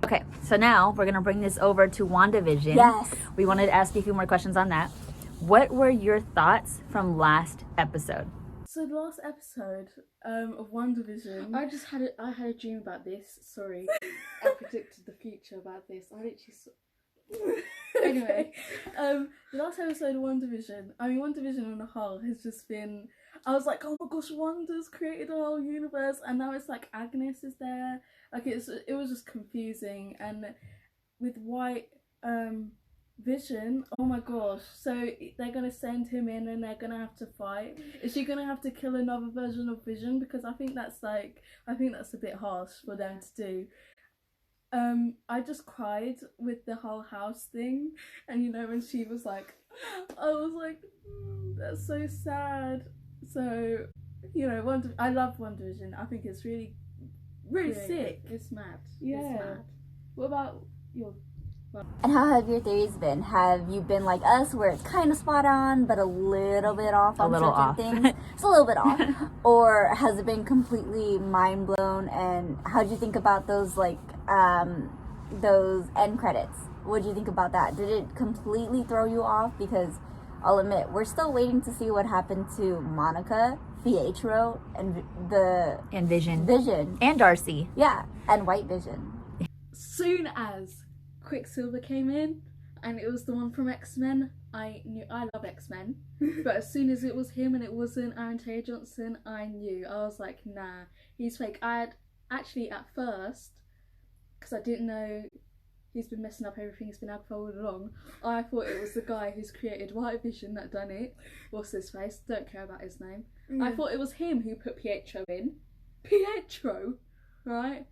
Okay, so now we're gonna bring this over to Wandavision. Yes. We wanted to ask you a few more questions on that. What were your thoughts from last episode? So the last episode of Wandavision, I had a dream about this. Sorry, I predicted the future about this. I literally anyway, the last episode of Wandavision, Wandavision on the whole has just been, I was like, oh my gosh, Wanda's created a whole universe, and now it's like Agnes is there. Like it was just confusing. And with White Vision, oh my gosh, so they're gonna send him in and they're gonna have to fight. Is she gonna have to kill another version of Vision? Because I think that's a bit harsh for them to do. I just cried with the whole house thing, and you know when she was like, I was like, that's so sad. So you know, I love Wandavision. I think it's really sick. It's mad. Yeah. It's mad. What about your? And how have your theories been? Have you been like us, where it's kind of spot on, but a little bit off on certain things? It's a little bit off. Or has it been completely mind blown? And how do you think about those those end credits? What do you think about that? Did it completely throw you off? Because I'll admit, we're still waiting to see what happened to Monica, Pietro, and Vision. And Darcy. Yeah, and White Vision. Soon as Quicksilver came in and it was the one from X-Men, I knew. I love X-Men, but as soon as it was him and it wasn't Aaron Taylor Johnson, I knew. I was like, nah, he's fake. I had actually at first, because I didn't know he's been messing up everything, he's been out for all along, I thought it was the guy who's created White Vision that done it. What's his face? Don't care about his name. I thought it was him who put Pietro in. Pietro, right?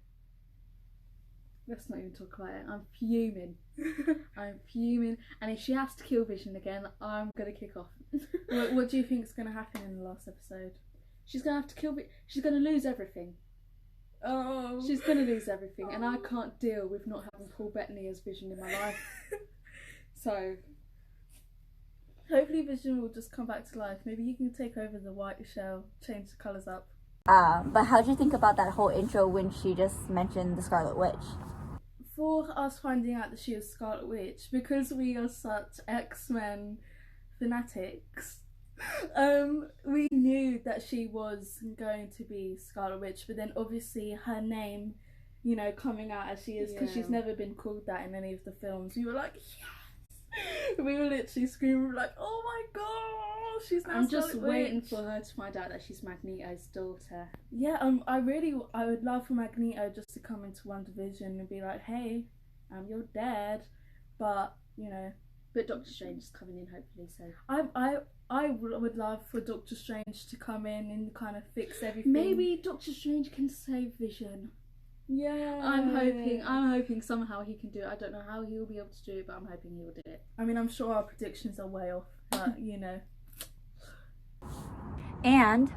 Let's not even talk about it. I'm fuming. I'm fuming. And if she has to kill Vision again, I'm gonna kick off. What do you think is gonna happen in the last episode? She's gonna have to kill she's gonna lose everything. Oh. She's gonna lose everything, and I can't deal with not having Paul Bettany as Vision in my life. So hopefully Vision will just come back to life. Maybe he can take over the white shell, change the colours up. But how do you think about that whole intro when she just mentioned the Scarlet Witch? For us finding out that she is Scarlet Witch, because we are such X-Men fanatics, we knew that she was going to be Scarlet Witch, but then obviously her name, you know, coming out as she is, because she's never been called that in any of the films, we were like, yes! We were literally screaming, like, oh my god, she's now I'm Scarlet just Witch. waiting for her to find out that she's Magneto's daughter. Yeah, I would love for Magneto just to come into Wandavision and be like, hey, I'm your dad, but, you know. But Doctor Strange is coming in, hopefully, so. I would love for Doctor Strange to come in and kind of fix everything. Maybe Doctor Strange can save Vision. Yeah. I'm hoping somehow he can do it. I don't know how he'll be able to do it, but I'm hoping he will do it. I mean, I'm sure our predictions are way off, but, you know. And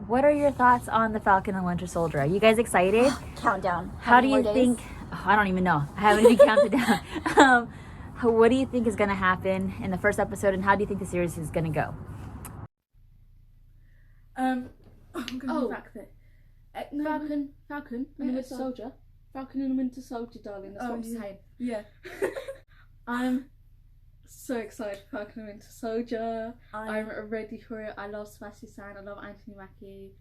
what are your thoughts on the Falcon and Winter Soldier? Are you guys excited? Countdown. How do you think? Oh, I don't even know. I haven't even counted down. What do you think is going to happen in the first episode, and how do you think the series is going to go? I'm going to back there. Falcon and Winter Soldier. Falcon and Winter Soldier, darling. That's what I'm saying. Yeah. I'm so excited for Falcon and Winter Soldier. I'm ready for it. I love Sebastian Stan. I love Anthony Mackie.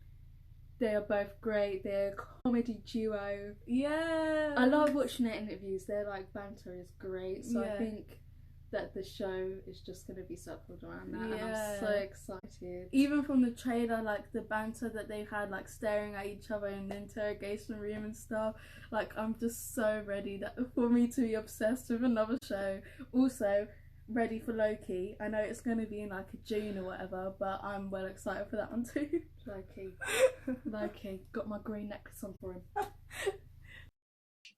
They are both great. They're a comedy duo. Yeah. I love watching their interviews. Their like banter is great. So I think that the show is just going to be circled around that, and I'm so excited. Even from the trailer, like the banter that they had, like staring at each other in the interrogation room and stuff, like I'm just so ready for me to be obsessed with another show. Also ready for Loki. I know it's going to be in like June or whatever, but I'm well excited for that one too. Loki, got my green necklace on for him.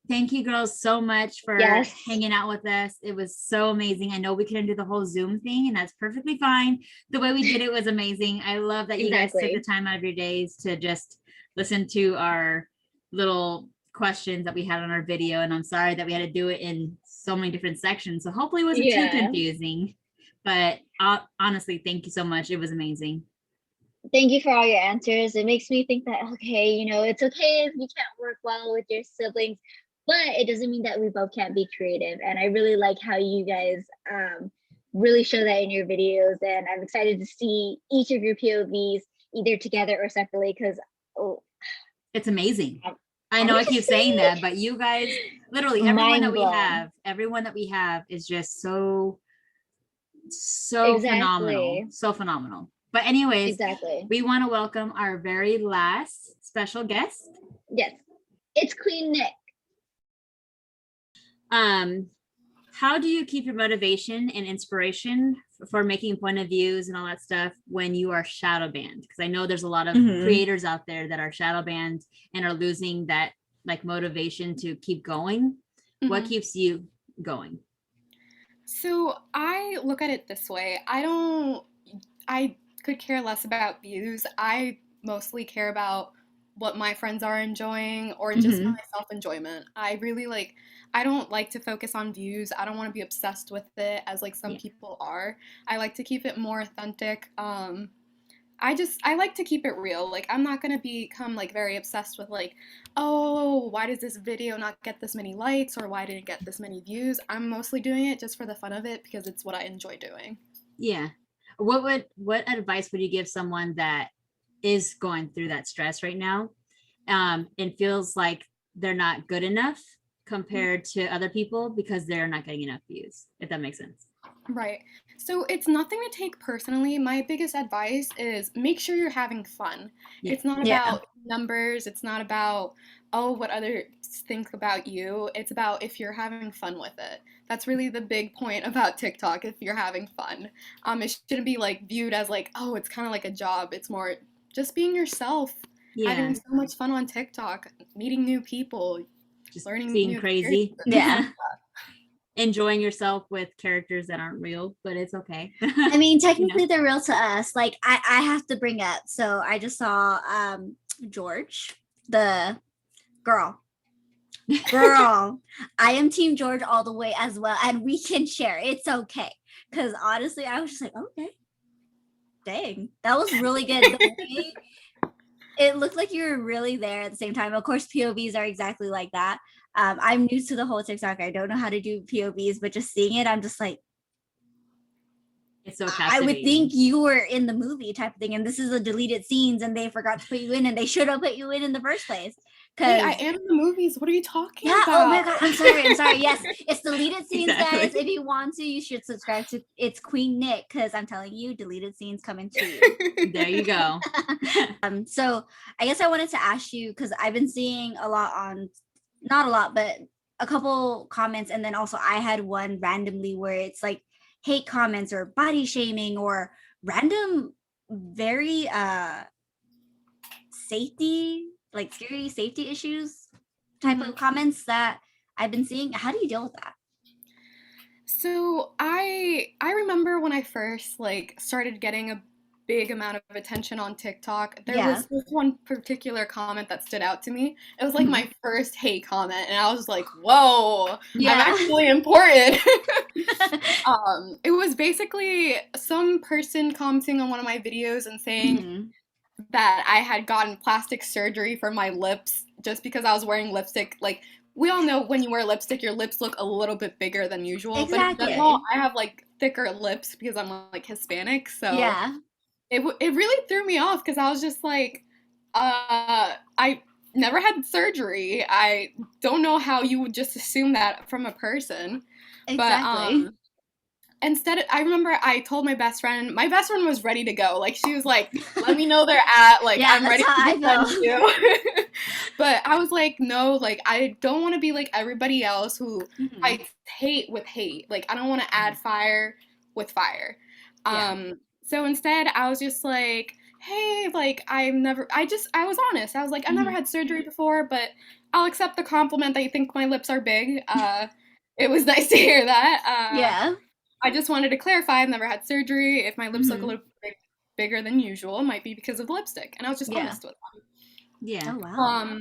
Thank you girls so much for hanging out with us. It was so amazing. I know we couldn't do the whole Zoom thing, and that's perfectly fine. The way we did it was amazing. I love that you guys took the time out of your days to just listen to our little questions that we had on our video. And I'm sorry that we had to do it in so many different sections. So hopefully it wasn't too confusing. But honestly, thank you so much. It was amazing. Thank you for all your answers. It makes me think that, okay, you know, it's okay if you can't work well with your siblings, but it doesn't mean that we both can't be creative. And I really like how you guys really show that in your videos. And I'm excited to see each of your POVs either together or separately, because it's amazing. I know I keep saying that, but you guys, literally everyone that we have is just so phenomenal. So phenomenal. But anyways, we want to welcome our very last special guest. Yes, it's Queen Nick. How do you keep your motivation and inspiration for making point of views and all that stuff when you are shadow banned? Because I know there's a lot of creators out there that are shadow banned and are losing that like motivation to keep going. What keeps you going? So I look at it this way. I could care less about views. I mostly care about what my friends are enjoying, or just my self-enjoyment. I don't like to focus on views. I don't want to be obsessed with it as like some people are. I like to keep it more authentic. I like to keep it real. Like, I'm not going to become like very obsessed with like, oh, why does this video not get this many likes, or why didn't it get this many views? I'm mostly doing it just for the fun of it, because it's what I enjoy doing. Yeah. What advice would you give someone that is going through that stress right now, and feels like they're not good enough compared to other people because they're not getting enough views, if that makes sense? Right. So it's nothing to take personally. My biggest advice is make sure you're having fun. Yeah. It's not about numbers. It's not about, what others think about you. It's about if you're having fun with it. That's really the big point about TikTok, if you're having fun. It shouldn't be like viewed as like, oh, it's kind of like a job. It's more just being yourself, having so much fun on TikTok, meeting new people, just learning being crazy. Enjoying yourself with characters that aren't real, but it's okay. I mean, technically they're real to us. Like I have to bring up. So I just saw George, the girl. Girl, I am Team George all the way as well, and we can share. It's okay. Because honestly, I was just like, okay, dang, that was really good. The way it looked like you were really there at the same time. Of course, POVs are exactly like that. I'm new to the whole TikTok. I don't know how to do POVs, but just seeing it, I'm just like, it's so I would think you were in the movie type of thing, and this is a deleted scenes, and they forgot to put you in, and they should have put you in the first place. Wait, I am in the movies. What are you talking about? Oh my god, I'm sorry. Yes, it's deleted scenes, guys. If you want to, you should subscribe to It's Queen Nick, because I'm telling you, deleted scenes coming to you. There you go. So I guess I wanted to ask you, because I've been seeing a lot on, not a lot, but a couple comments, and then also I had one randomly where it's like hate comments or body shaming or random very safety, like scary safety issues type of comments that I've been seeing. How do you deal with that? So I remember when I first like started getting a big amount of attention on TikTok, there was this one particular comment that stood out to me. It was like my first hate comment, and I was like, whoa, I'm actually important. It was basically some person commenting on one of my videos and saying that I had gotten plastic surgery for my lips just because I was wearing lipstick. Like, we all know when you wear lipstick, your lips look a little bit bigger than usual. Exactly. But in general, I have like thicker lips because I'm like Hispanic. So it really threw me off because I was just like, I never had surgery. I don't know how you would just assume that from a person. Exactly. But instead, I remember I told my best friend was ready to go. Like, she was like, let me know they're at, like, I'm ready to defend you. But I was like, no, like, I don't want to be like everybody else who fights hate with hate. Like, I don't want to add fire with fire. So instead, I was just like, hey, like, I was honest. I was like, I've never had surgery before, but I'll accept the compliment that you think my lips are big. It was nice to hear that. I just wanted to clarify I've never had surgery. If my lips look a little bit bigger than usual, it might be because of the lipstick. And I was just honest with them. Yeah. Oh, wow.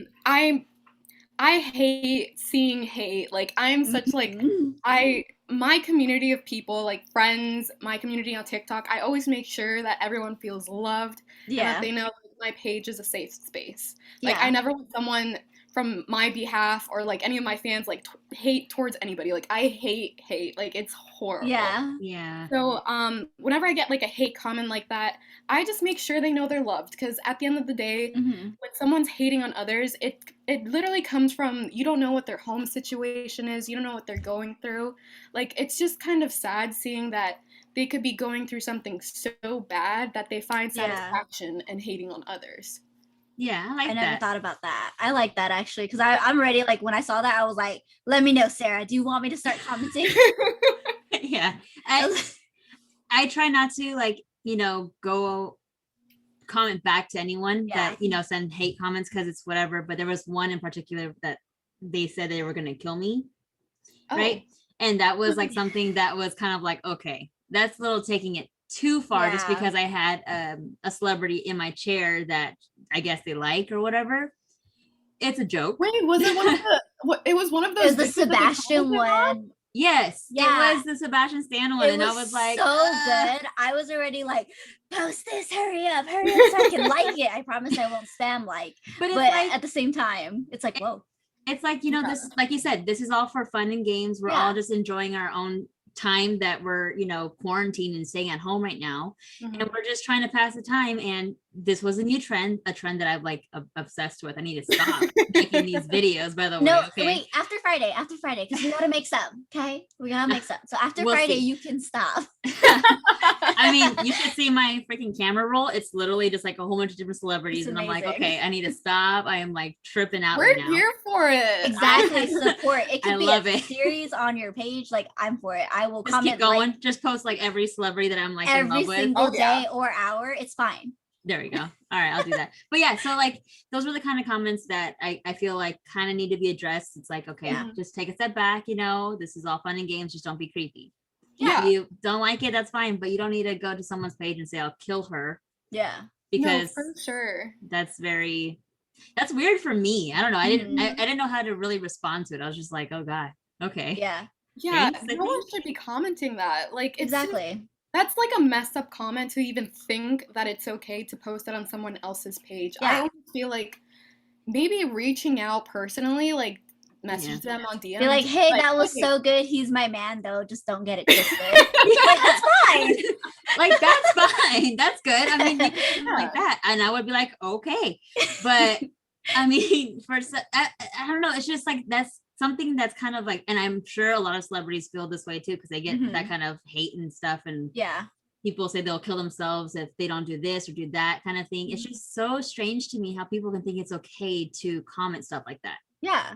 I hate seeing hate. Like, I'm such like my community of people, like friends, my community on TikTok, I always make sure that everyone feels loved and that they know my page is a safe space. Like, I never want someone from my behalf or like any of my fans like hate towards anybody. Like, I hate like, it's horrible. So whenever I get like a hate comment like that, I just make sure they know they're loved, because at the end of the day, when someone's hating on others, it literally comes from, you don't know what their home situation is, you don't know what they're going through. Like, it's just kind of sad seeing that they could be going through something so bad that they find satisfaction in hating on others. Yeah, I never thought about that. I like that, actually, because I'm ready. Like, when I saw that, I was like, let me know, Sarah. Do you want me to start commenting? I try not to, like, go comment back to anyone that, send hate comments, because it's whatever. But there was one in particular that they said they were going to kill me. Right. And that was like something that was kind of like, okay, that's a little taking it too far, just because I had a celebrity in my chair that I guess they like or whatever. It's a joke. Wait, was it one of the? It was one of those. It was the Sebastian one. Yes, it was the Sebastian Stan one, and I was like, so good. I was already like, post this, hurry up, so I can like it. I promise I won't spam like. But like, at the same time, it's like, whoa. It's like, this, like you said, this is all for fun and games. We're all just enjoying our own time that we're, quarantined and staying at home right now. And we're just trying to pass the time. And this was a new trend, a trend that I'm like obsessed with. I need to stop making these videos, by the way. No, wait, after Friday, because we gotta make some, okay? We gotta make some. So after Friday, you can stop. I mean, you should see my freaking camera roll. It's literally just like a whole bunch of different celebrities. And I'm like, okay, I need to stop. I am like tripping out We're right now. here for it. Exactly. Support. It could be a it. series on your page. Like, I'm for it. I will just comment. Keep going. Like, just post like every celebrity that I'm like in love with. Every single day or hour. It's fine. There we go. All right, I'll do that. But yeah, so like those were the kind of comments that I feel like kind of need to be addressed. It's like, okay, just take a step back, this is all fun and games, just don't be creepy. If you don't like it, that's fine, but you don't need to go to someone's page and say I'll kill her. Yeah. Because no, for sure. That's very that's weird for me. I don't know. I didn't know how to really respond to it. I was just like, oh God, okay. Yeah. Yeah, Thanks, no one should be commenting that. Like, it's Exactly. that's like a messed up comment to even think that it's okay to post it on someone else's page. Yeah. I always feel like maybe reaching out personally, like message them on DM. Be like, hey, that was so good. He's my man, though. Just don't get it twisted. Like, that's fine. Like, that's fine. That's good. I mean, you can do like that, and I would be like, okay. But I mean, I don't know. It's just like that's something that's kind of like, and I'm sure a lot of celebrities feel this way too, because they get that kind of hate and stuff, and people say they'll kill themselves if they don't do this or do that kind of thing. It's just so strange to me how people can think it's okay to comment stuff like that. Yeah.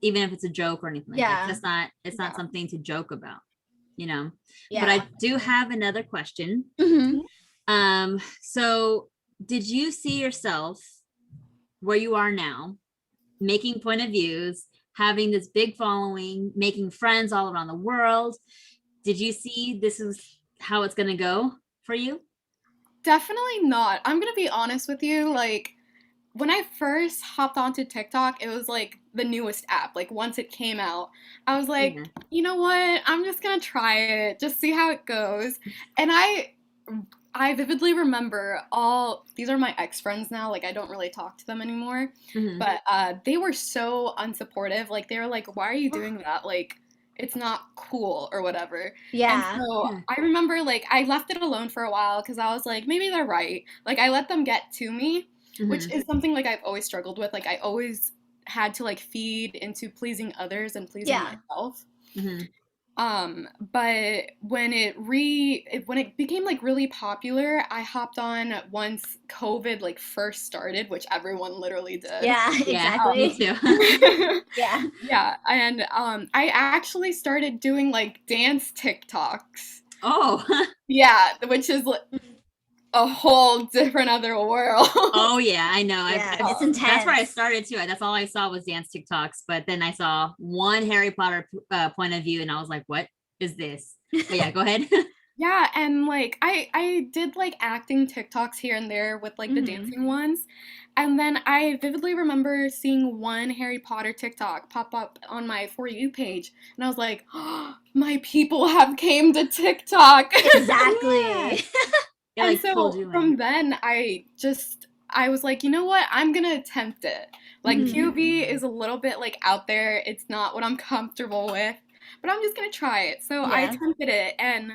Even if it's a joke or anything like that. It's not something to joke about, you know. But I do have another question. So did you see yourself where you are now, making point of views, having this big following, making friends all around the world? Did you see this is how it's gonna go for you? Definitely not. I'm gonna be honest with you. Like, when I first hopped onto TikTok, it was like the newest app. Like, once it came out, I was like, you know what? I'm just gonna try it, just see how it goes. And I vividly remember these are my ex-friends now. Like, I don't really talk to them anymore. But they were so unsupportive. Like, they were like, why are you doing that? Like, it's not cool or whatever. Yeah. And so I remember, like, I left it alone for a while because I was like, maybe they're right. Like, I let them get to me, which is something, like, I've always struggled with. Like, I always had to, like, feed into pleasing others and pleasing myself. But when it became, like, really popular, I hopped on once COVID, like, first started, which everyone literally did. Yeah, exactly. Me too. Yeah. And I actually started doing, like, dance TikToks. Oh. Yeah, which is a whole different other world. Oh yeah, I know. It's intense. That's where I started too. That's all I saw was dance TikToks. But then I saw one Harry Potter point of view, and I was like, "What is this?" But yeah, go ahead. Yeah, and like I did like acting TikToks here and there with like the dancing ones. And then I vividly remember seeing one Harry Potter TikTok pop up on my For You page. And I was like, oh, my people have came to TikTok. Exactly. And like, so from then I was like, you know what? I'm going to attempt it. Like POV is a little bit like out there. It's not what I'm comfortable with, but I'm just going to try it. So I attempted it, and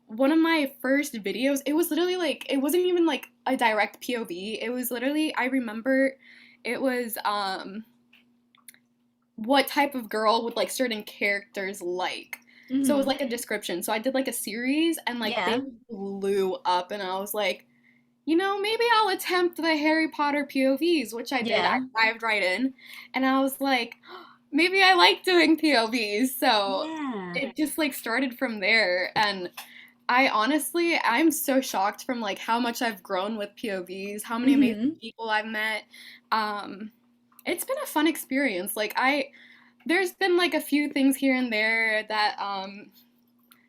one of my first videos, it was literally like, it wasn't even like a direct POV. It was literally, I remember it was what type of girl would like certain characters like. So it was like a description. So I did like a series, and like they blew up, and I was like, you know, maybe I'll attempt the Harry Potter POVs, which I did. I dived right in, and I was like, maybe I like doing POVs. So it just like started from there. And I'm so shocked from like how much I've grown with POVs, how many amazing people I've met. It's been a fun experience. Like there's been like a few things here and there that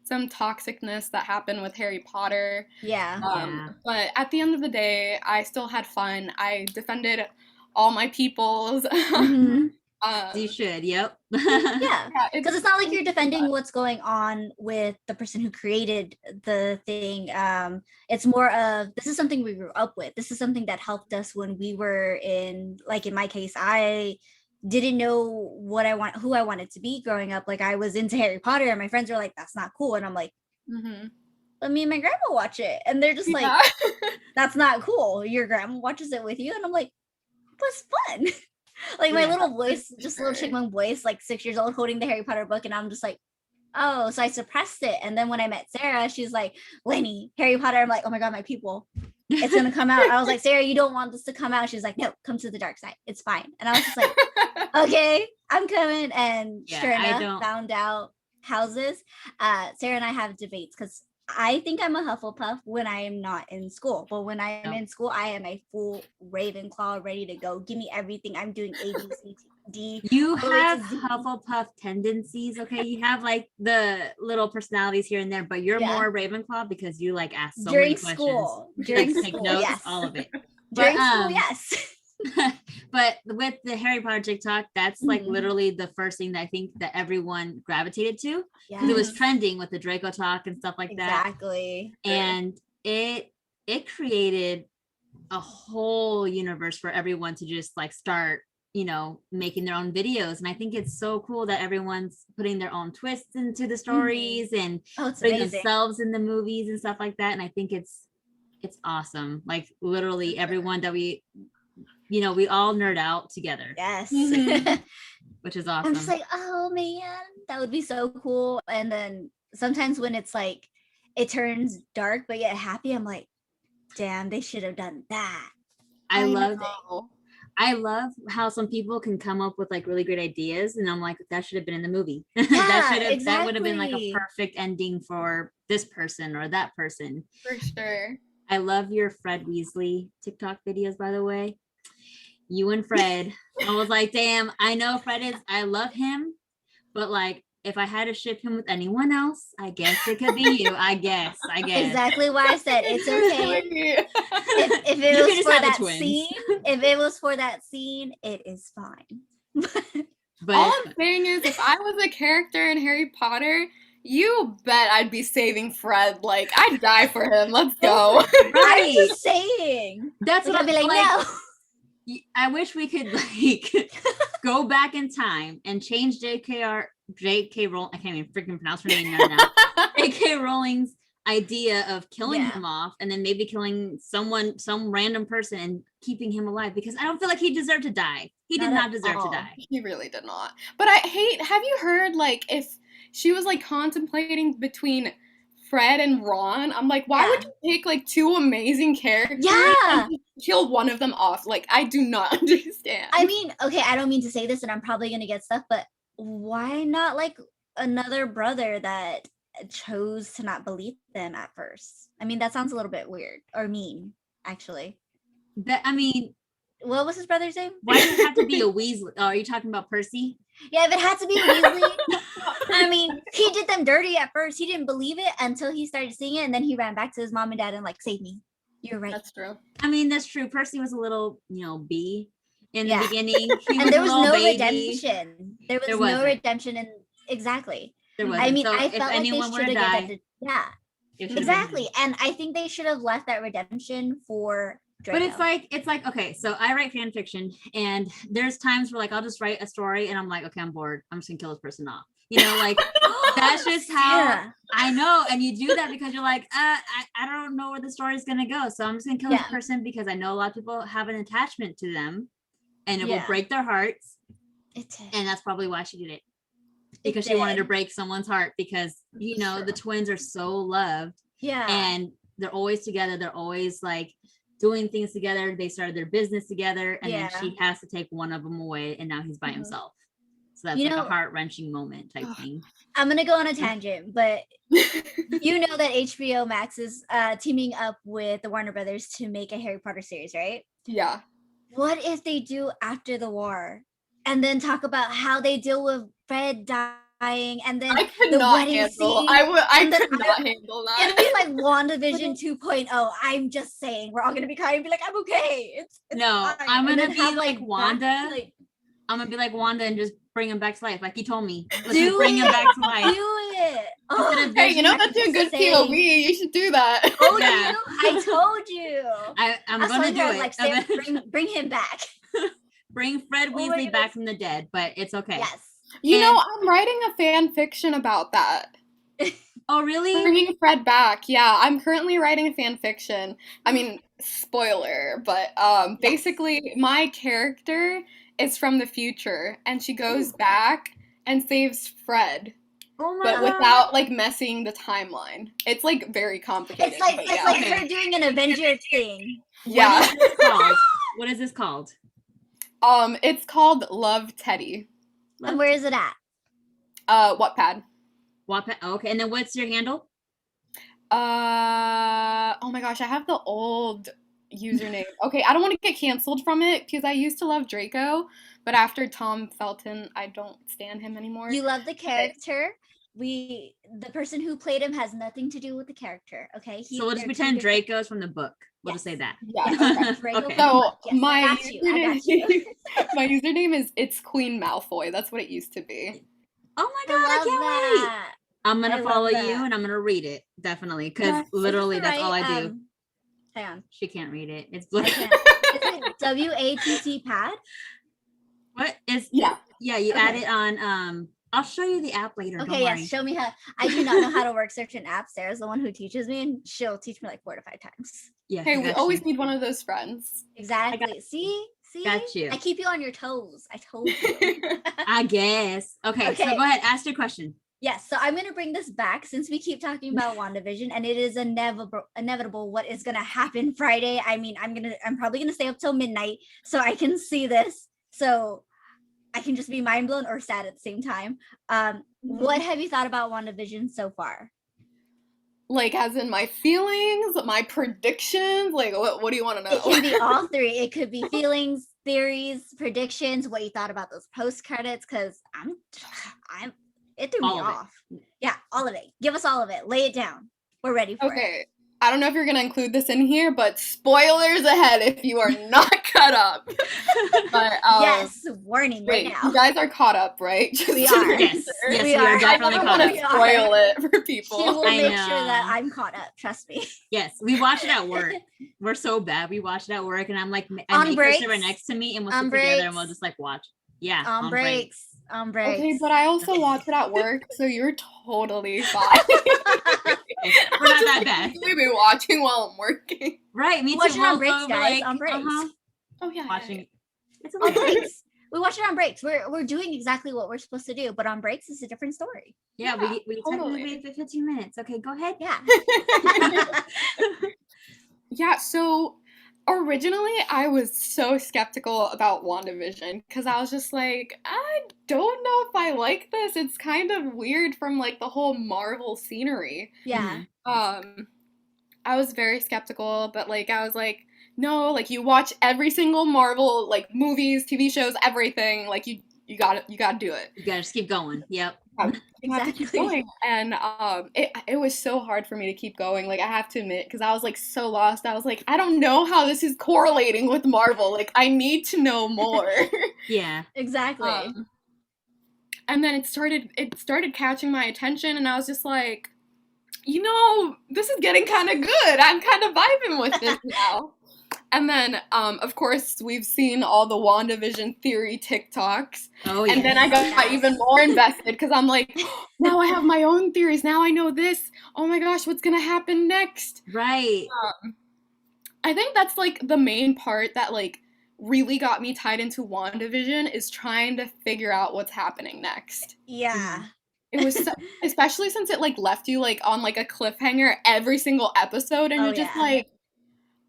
some toxicness that happened with Harry Potter. But at the end of the day, I still had fun. I defended all my peoples. You should, because it's not like you're defending what's going on with the person who created the thing. It's more of, this is something we grew up with. This is something that helped us when we were in my case, I didn't know who I wanted to be growing up. Like, I was into Harry Potter, and my friends were like, that's not cool, and I'm like, let me and my grandma watch it, and they're just like, that's not cool. Your grandma watches it with you, and I'm like, it was fun. Like, my little voice, just a little chipmunk voice, like 6 years old, holding the Harry Potter book, and I'm just like, oh, so I suppressed it. And then when I met Sarah, she's like, Lenny, Harry Potter. I'm like, oh my god, my people, it's gonna come out. I was like, Sarah, you don't want this to come out. She's like, no, come to the dark side, it's fine. And I was just like, okay, I'm coming. And sure enough, found out houses. Sarah and I have debates, because I think I'm a Hufflepuff when I am not in school, but when I am in school, I am a full Ravenclaw, ready to go. Give me everything. I'm doing A, B, C, D. You have Hufflepuff tendencies, okay? You have like the little personalities here and there, but you're more Ravenclaw because you like ask so many questions. During take school, notes, yes. all of it. During school, yes. But with the Harry Potter TikTok, that's like Mhm. literally the first thing that I think that everyone gravitated to, because Yes. it was trending with the Draco talk and stuff like that. Exactly. And it created a whole universe for everyone to just like start, you know, making their own videos. And I think it's so cool that everyone's putting their own twists into the stories and Oh, it's putting amazing. themselves in the movies and stuff like that. And I think it's awesome. Like literally everyone that we, you know, we all nerd out together, Yes. Mhm. which is awesome. I'm just like, oh man, that would be so cool. And then sometimes when it's like it turns dark but yet happy, I'm like, damn, they should have done that. I love know. I love how some people can come up with like really great ideas, and I'm like, that should have been in the movie. Yeah, That would have been like a exactly. perfect ending for this person or that person. For sure. I love your Fred Weasley TikTok videos, by the way. You and Fred. I was like, damn, I know Fred is, I love him, but like, if I had to ship him with anyone else, I guess it could be you. I guess. Exactly why I said it's okay. Wait. If You it can was just for have the that twins. scene, if it was for that scene, it is fine. But All I'm saying is, if I was a character in Harry Potter, you bet I'd be saving Fred. Like, I'd die for him. Let's go. I'm right. just saying. That's Like, what I'd be like, like, no. I wish we could like go back in time and change J.K. Rowling. I can't even freaking pronounce her name right now. J.K. Rowling's idea of killing Yeah. him off and then maybe killing some random person and keeping him alive, because I don't feel like he deserved to die. He did Not not at deserve to all. die. He really did not. But I hate, have you heard, like, if she was, like, contemplating between Fred and Ron, I'm like, why would you take, like, two amazing characters Yeah. and just kill one of them off? Like, I do not understand. I mean, okay, I don't mean to say this and I'm probably gonna get stuff, but why not like another brother that chose to not believe them at first? I mean, that sounds a little bit weird or mean, actually. That, I mean, What was his brother's name? why does it have to be a Weasley? Oh, are you talking about Percy? Yeah, if it had to be a Weasley, I mean, he did them dirty at first. He didn't believe it until he started seeing it, and then he ran back to his mom and dad and like, save me. You're right. That's true. I mean, that's true. Percy was a little, you know, B in Yeah. the beginning. He And there was a little no baby. redemption. There was no wasn't. redemption, and exactly. There I wasn't. mean, So I if felt like they anyone were should to have die, given it. Yeah, it should have been exactly. him. And I think they should have left that redemption for Draco. But it's like, okay, so I write fan fiction, and there's times where like I'll just write a story and I'm like, okay, I'm bored. I'm just gonna kill this person off. You know, like that's just how Yeah. I know. And you do that because you're like, I don't know where the story is gonna go. So I'm just gonna kill this Yeah. person because I know a lot of people have an attachment to them and it will Yeah. break their hearts. It did. And that's probably why she did it. It Because she wanted to did. break someone's heart, because you know the twins are so loved Yeah. and they're always together. They're always like doing things together. They started their business together, and then she has to take one of them away, and now he's by himself. So that's You like know- a heart-wrenching moment type thing. I'm gonna go on a tangent, but you know that HBO Max is teaming up with the Warner Brothers to make a Harry Potter series, right? Yeah. What if they do after the war and then talk about how they deal with Fred dying and then I could the not wedding handle. scene? I and then could not handle It'll that. be like WandaVision 2.0. I'm just saying, we're all gonna be crying and be like, I'm okay. It's No, fine. I'm And gonna then be have, like Wanda. like, I'm gonna be like Wanda and just bring him back to life, like you told me. Let's Do just bring him it. back to life. do it. Oh, Instead of Hey, you know I'm that's a just good saying. POV. You should do that. Told Yeah. you. I told you. I'm I was gonna telling do her, I was it. like, I'm Sarah, gonna bring him back. bring Fred Oh my Weasley goodness. back from the dead, but it's okay. Yes. You know, And- I'm writing a fan fiction about that. Oh, really? Bringing Fred back. Yeah, I'm currently writing a fan fiction. I mean, spoiler, but basically my character is from the future and she goes back and saves Fred, Oh my but god. without like messing the timeline. It's like very complicated. It's like but it's yeah. like her doing an Avenger thing. Yeah. What is this called? What is this called? It's called Love Teddy. And where is it at? Wattpad. Wattpad. Oh, okay, and then what's your handle? Oh my gosh, I have the old username. Okay, I don't want to get canceled from it because I used to love Draco, but after Tom Felton, I don't stand him anymore. You love the character, the person who played him has nothing to do with the character. Okay. So we'll just pretend Draco's from the book. We'll just say that. Yeah. Okay. So Yes, my I got you. my username is It's Queen Malfoy. That's what it used to be. Oh my god, I can't wait. I'm gonna I follow love you that. and I'm gonna read it, definitely, because Yes, literally is it that's all I right? do. Hang on. She can't read it. It's I blue. can't. Is it WATT pad? What is Yeah. Yeah, you Okay. add it on I'll show you the app later. Okay, don't yes. worry. Show me how. I do not know how to work certain apps. Sarah's the one who teaches me, and she'll teach me like 4 to 5 times. Yeah. Hey, I we got always you. need one of those friends. Exactly. See? Got you. I keep you on your toes. I told you. I guess. Okay, so Okay. go ahead, ask your question. Yes, so I'm gonna bring this back since we keep talking about WandaVision, and it is inevitable what is gonna happen Friday. I mean, I'm probably gonna stay up till midnight so I can see this. So I can just be mind blown or sad at the same time. What have you thought about WandaVision so far? Like, as in my feelings, my predictions. Like, what do you want to know? It can be all three. It could be feelings, theories, predictions, what you thought about those post credits, because it threw me All of it. off. Yeah, all of it. Give us all of it. Lay it down. We're ready for it. Okay. I don't know if you're gonna include this in here, but spoilers ahead if you are not caught up. But Yes, warning wait, right now. you guys are caught up, right? Just We to are. make Yes, sure. yes, We we are are. definitely I don't caught want up. to spoil it for people. She will I make sure that know. I'm caught up. Trust me. Yes, we watch it at work. We're so bad. We watch it at work, and I'm like, I On make breaks. her sit right next to me, and we'll On sit together, and breaks. we'll just like watch. Yeah, On breaks. On breaks. Okay, but I also watch it at work, so you're totally fine. We're not that bad. We've been watching while I'm working. Right, me too. Watch it on We'll breaks, go, guys. On breaks. Oh yeah. Watching. It's On okay. breaks. We watch it on breaks. We're doing exactly what we're supposed to do, but on breaks is a different story. Yeah, we totally. technically for 15 minutes. Okay, go ahead. Yeah. Yeah, so originally I was so skeptical about WandaVision because I was just like, I don't know if I like this. It's kind of weird from like the whole Marvel scenery. Yeah. I was very skeptical, but like I was like, no, like you watch every single Marvel like movies, TV shows, everything. Like you gotta do it. You gotta just keep going. Yep. You have to keep going. And it was so hard for me to keep going. Like I have to admit, because I was like so lost. I was like, I don't know how this is correlating with Marvel. Like I need to know more. Yeah. Exactly. And then it started catching my attention, and I was just like, you know, this is getting kind of good. I'm kind of vibing with this now. And then, of course, we've seen all the WandaVision theory TikToks. Oh, And then I got even more invested because I'm like, now I have my own theories. Now I know this. Oh my gosh, what's going to happen next? Right. I think that's like the main part that like really got me tied into WandaVision is trying to figure out what's happening next. Yeah. It was especially since it like left you like on like a cliffhanger every single episode, and you're just like,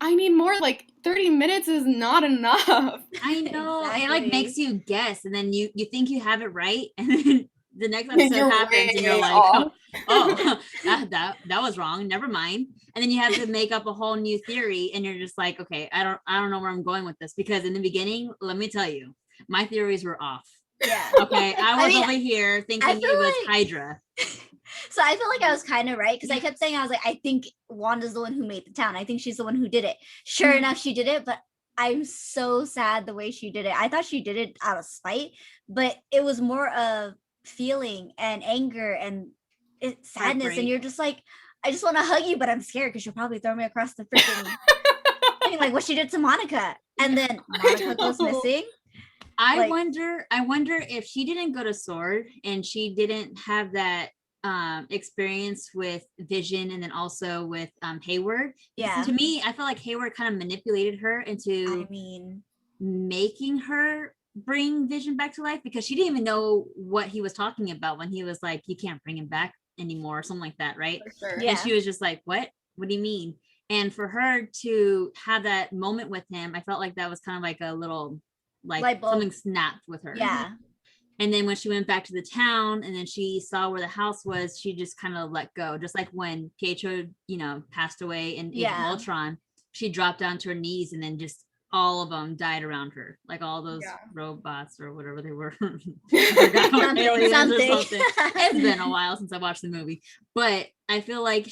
I need more. Like 30 minutes is not enough. I know. Exactly. It like makes you guess, and then you think you have it right, and then the next episode You're happens, and you're way like, off. oh, that was wrong. Never mind. And then you have to make up a whole new theory, and you're just like, okay, I don't know where I'm going with this, because in the beginning, let me tell you, my theories were off. Yeah. Okay, I was over here thinking it was Hydra. So I feel like I was kind of right because I kept saying, I was like, I think Wanda's the one who made the town. I think she's the one who did it. Sure enough, she did it, but I'm so sad the way she did it. I thought she did it out of spite, but it was more of feeling and anger and sadness. Heartbreak. And you're just like, I just want to hug you, but I'm scared because you'll probably throw me across the freaking thing, like what she did to Monica. And then Monica goes missing. I wonder if she didn't go to Sword and she didn't have that experience with Vision and then also with Hayward. Yeah. To me, I feel like Hayward kind of manipulated her into making her bring Vision back to life, because she didn't even know what he was talking about when he was like, you can't bring him back anymore or something like that, right? For sure. Yeah. And she was just like, what do you mean? And for her to have that moment with him, I felt like that was kind of like a little like something snapped with her. Yeah. And then when she went back to the town and then she saw where the house was, she just kind of let go. Just like when Pietro, passed away in Age of Ultron, she dropped down to her knees and then just all of them died around her, like all those robots or whatever they were. Something. It's been a while since I watched the movie, but I feel like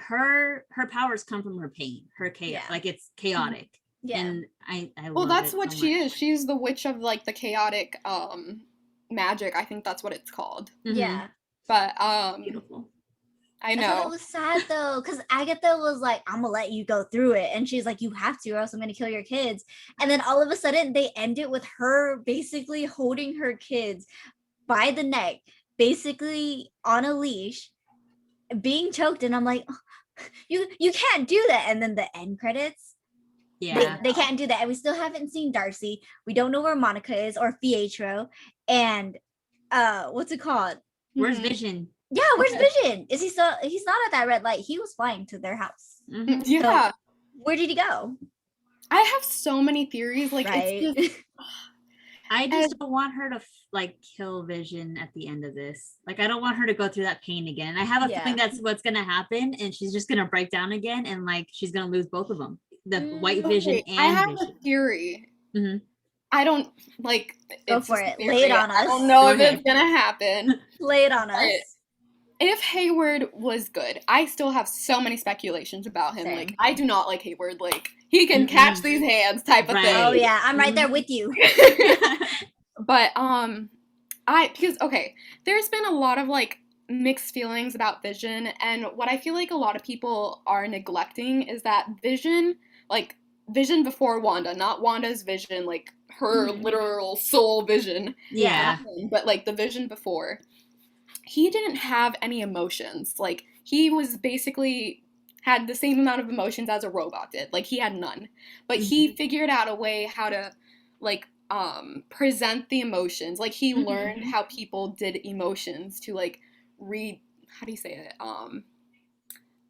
her powers come from her pain, her chaos. Like it's chaotic. Yeah. And I well, love that's it what so she much. is. She's the witch of like the chaotic magic. I think that's what it's called. Yeah. But beautiful. I thought know. it was sad though, because Agatha was like, I'm gonna let you go through it. And she's like, you have to, or else I'm gonna kill your kids. And then all of a sudden they end it with her basically holding her kids by the neck, basically on a leash, being choked. And I'm like, oh, you can't do that. And then the end credits. Yeah. They can't do that. And we still haven't seen Darcy. We don't know where Monica is or Pietro. And what's it called? Where's Vision? Yeah, where's Vision? Is he still? He's not at that red light. He was flying to their house. Yeah. So, where did he go? I have so many theories. Like, it's just, I just don't want her to like kill Vision at the end of this. Like, I don't want her to go through that pain again. I have a feeling that's what's gonna happen, and she's just gonna break down again, and like she's gonna lose both of them, the White Vision and I have Vision. a theory. I don't like. Go for it. Lay it on us. I don't know if it's gonna happen. Lay it on us. If Hayward was good, I still have so many speculations about him. Same. Like, I do not like Hayward. Like, he can catch these hands type of thing. Oh yeah, I'm right there with you. But because there's been a lot of like mixed feelings about Vision, and what I feel like a lot of people are neglecting is that Vision before Wanda, not Wanda's Vision, like her literal soul Vision. Yeah. But like the Vision before, he didn't have any emotions. Like, he was basically had the same amount of emotions as a robot did. Like, he had none. But he figured out a way how to like present the emotions. Like, he learned how people did emotions to like read, how do you say it?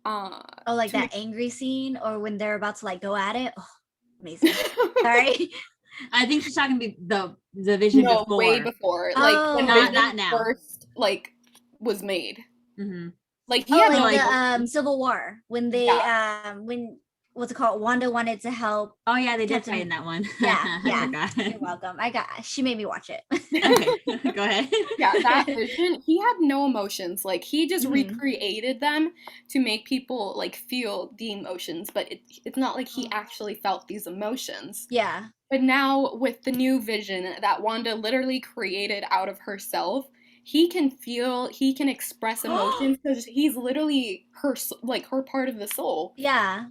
That angry scene, or when they're about to like go at it. Oh, amazing. Sorry. I think she's talking the Vision before. Way before. Like, when not now. First, like, was made. Like, he had the Civil War, when they when what's it called? Wanda wanted to help. Oh yeah, they did play in that one. Yeah. You're welcome. She made me watch it. Okay, go ahead. Yeah, that Vision, he had no emotions. Like, he just recreated them to make people like feel the emotions, but it's not like he actually felt these emotions. Yeah. But now with the new Vision that Wanda literally created out of herself, he can feel, he can express emotions because he's literally her part of the soul. Yeah.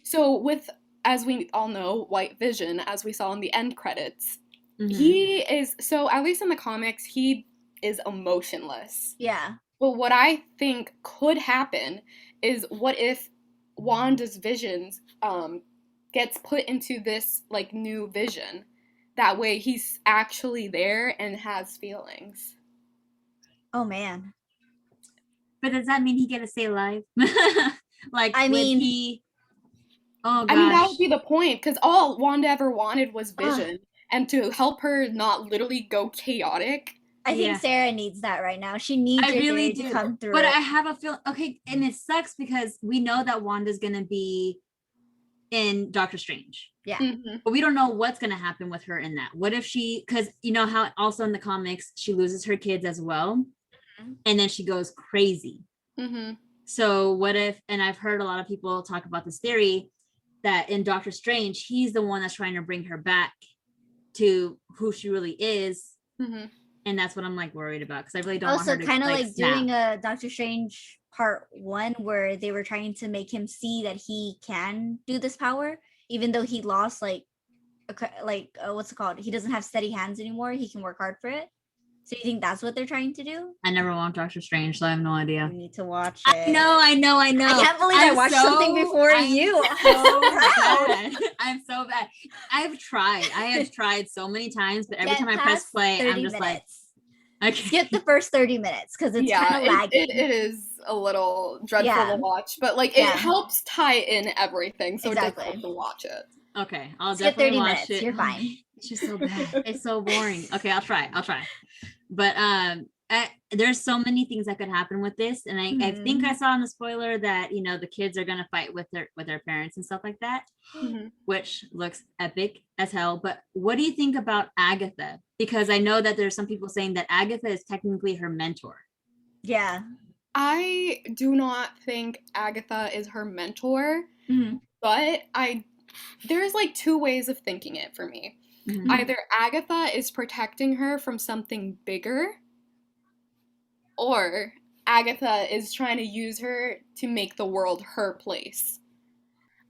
So with, as we all know, White Vision, as we saw in the end credits, he is, so at least in the comics, he is emotionless. Yeah. But what I think could happen is, what if Wanda's visions gets put into this like new Vision? That way he's actually there and has feelings. Oh man. But does that mean he get to stay alive? Like, I mean, oh gosh. I mean, that would be the point, because all Wanda ever wanted was Vision, and to help her not literally go chaotic. I think Sarah needs that right now. She needs to come through. But I have a feel, okay, and it sucks because we know that Wanda's gonna be in Doctor Strange. Yeah. But we don't know what's gonna happen with her in that. What if because you know how also in the comics she loses her kids as well, and then she goes crazy. So what if, and I've heard a lot of people talk about this theory, that in Doctor Strange, he's the one that's trying to bring her back to who she really is. And that's what I'm like worried about, because I really don't want her to kind of like snap. doing a Doctor Strange part 1 where they were trying to make him see that he can do this power, even though he lost what's it called? He doesn't have steady hands anymore. He can work hard for it. So you think that's what they're trying to do? I never watched Doctor Strange, so I have no idea. You need to watch it. I know. I can't believe I watched something before you. I'm so bad. I have tried so many times, but every time I press play, I'm just like, okay. Skip the first 30 minutes because it's kind of lagging. It is a little dreadful to watch, but like it helps tie in everything, so it's difficult to watch it. Okay, I'll skip definitely 30 watch minutes. it. You're fine. It's just so bad. It's so boring. Okay, I'll try. But there's so many things that could happen with this, and I think I saw in the spoiler that the kids are gonna fight with their parents and stuff like that, which looks epic as hell. But what do you think about Agatha? Because I know that there's some people saying that Agatha is technically her mentor. Yeah. I do not think Agatha is her mentor, but there's like two ways of thinking it for me. Either Agatha is protecting her from something bigger, or Agatha is trying to use her to make the world her place.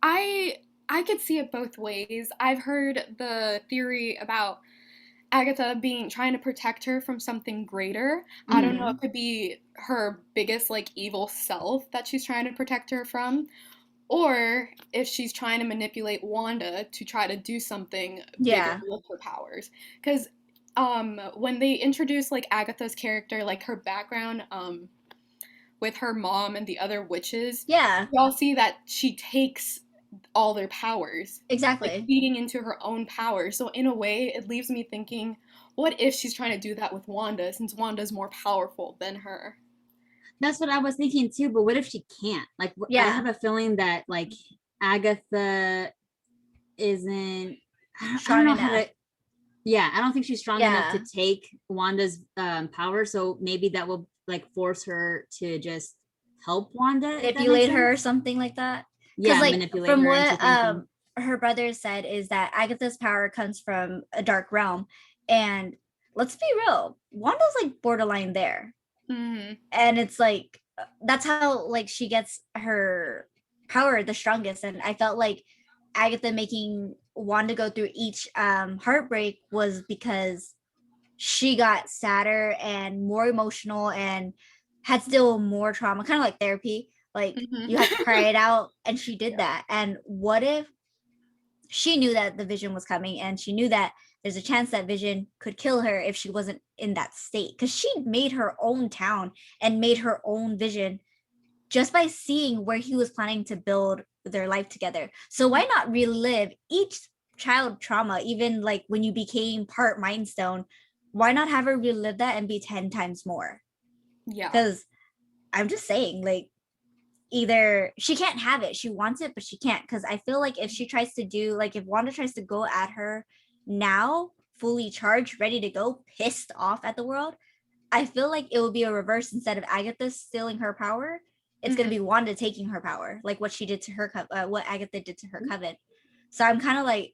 I could see it both ways. I've heard the theory about Agatha trying to protect her from something greater. I don't know, it could be her biggest like evil self that she's trying to protect her from, or if she's trying to manipulate Wanda to try to do something bigger with her powers. Because when they introduce like Agatha's character, like her background with her mom and the other witches, you all see that she takes all their powers. Exactly. Like, feeding into her own power. So in a way, it leaves me thinking, what if she's trying to do that with Wanda, since Wanda's more powerful than her? That's what I was thinking too, but what if she can't? Like, I have a feeling that like Agatha isn't strong enough. I don't think she's strong enough to take Wanda's power. So maybe that will like force her to just help Wanda, manipulate her or something like that. Yeah, like, manipulate from her what her brother said is that Agatha's power comes from a dark realm, and let's be real, Wanda's like borderline there. And it's like that's how like she gets her power the strongest. And I felt like Agatha making Wanda go through each heartbreak was because she got sadder and more emotional and had to deal with more trauma, kind of like therapy. Like you have to cry it out, and she did that. And what if she knew that the Vision was coming, and she knew that there's a chance that Vision could kill her if she wasn't in that state? Because she made her own town and made her own Vision just by seeing where he was planning to build their life together. So why not relive each child trauma, even like when you became part Mind Stone? Why not have her relive that and be 10 times more? Yeah. Because I'm just saying, like, either she can't have it, she wants it, but she can't. Because I feel like if she tries to do, like, if Wanda tries to go at her now, fully charged, ready to go, pissed off at the world, I feel like it will be a reverse. Instead of Agatha stealing her power, it's going to be Wanda taking her power, like what she did to her, what Agatha did to her coven. So I'm kind of like,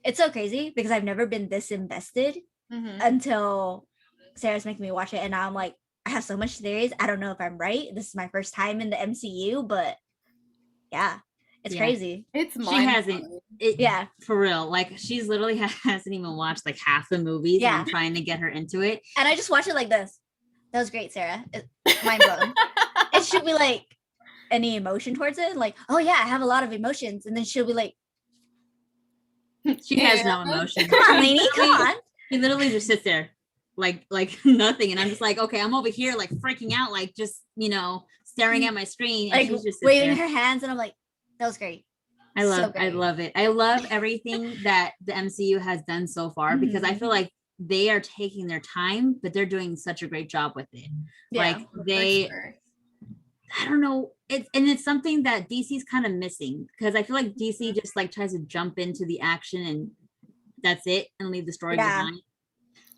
it's so crazy because I've never been this invested until Sarah's making me watch it. And now I'm like, I have so much theories. I don't know if I'm right. This is my first time in the MCU, but yeah, it's crazy. It's she hasn't. For real. Like she's literally hasn't even watched like half the movies. And I'm trying to get her into it. And I just watch it like this. That was great, Sarah. Mind blown. It should be like any emotion towards it. Like, oh yeah, I have a lot of emotions. And then she'll be like, she has no emotion. Come on, Lainey, come on. He literally just sits there like nothing. And I'm just like, okay, I'm over here like freaking out, like just, staring at my screen. And like she's just waving her hands. And I'm like, that was great. I love it. I love everything that the MCU has done so far because I feel like they are taking their time, but they're doing such a great job with it. Yeah, I don't know. It's something that DC's kind of missing because I feel like DC just like tries to jump into the action and that's it and leave the story behind.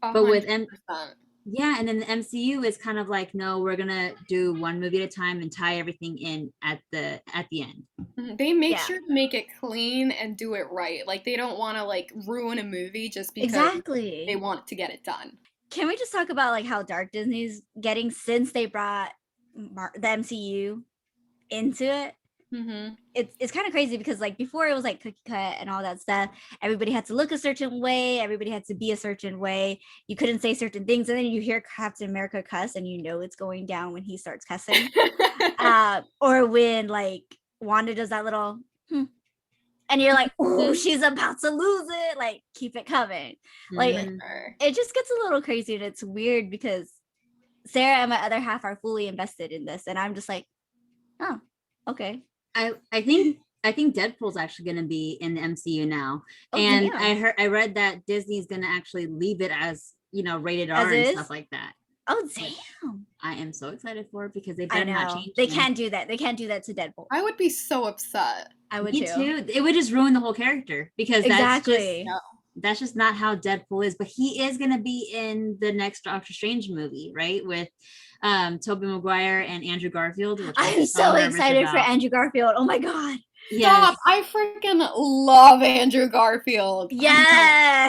100%. But with and then the MCU is kind of like, no, we're gonna do one movie at a time and tie everything in at the end. They make sure to make it clean and do it right. Like they don't want to like ruin a movie just because they want to get it done. Can we just talk about like how dark Disney's getting since they brought the MCU into it? It's kind of crazy because like before it was like cookie cut and all that stuff. Everybody had to look a certain way. Everybody had to be a certain way. You couldn't say certain things, and then you hear Captain America cuss, and you know it's going down when he starts cussing. Or when like Wanda does that little, and you're like, oh, she's about to lose it. Like keep it coming. Like it just gets a little crazy, and it's weird because Sarah and my other half are fully invested in this, and I'm just like, oh, okay. I think Deadpool's actually going to be in the MCU now, and I read that Disney's going to actually leave it as rated R and stuff like that. Oh damn! I am so excited for it because they I better not know change. they him. can't do that. They can't do that to Deadpool. I would be so upset. I would Me too. It would just ruin the whole character because Exactly. that's just not how Deadpool is. But he is going to be in the next Doctor Strange movie, right? With Tobey Maguire and Andrew Garfield. Which I'm so excited for Andrew Garfield. Oh my god. Stop. I freaking love Andrew Garfield. Yeah.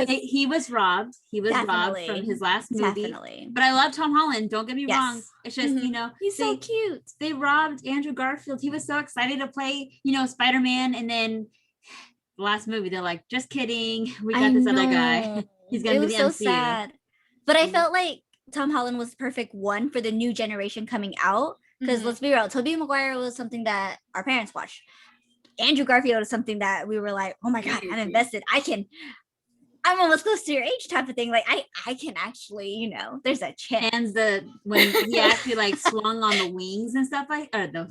He was robbed. He was robbed from his last movie. Definitely. But I love Tom Holland. Don't get me wrong. It's just, you know, he's so cute. They robbed Andrew Garfield. He was so excited to play, you know, Spider-Man. And then the last movie, they're like, just kidding. We got this other guy. He's going to be the MCU. So sad. But I felt like Tom Holland was the perfect one for the new generation coming out. Because let's be real, Tobey Maguire was something that our parents watched. Andrew Garfield is something that we were like, oh my god, I'm invested. I'm almost close to your age type of thing. Like I can actually, you know, there's a chance. And when he actually like swung on the wings and stuff like, or the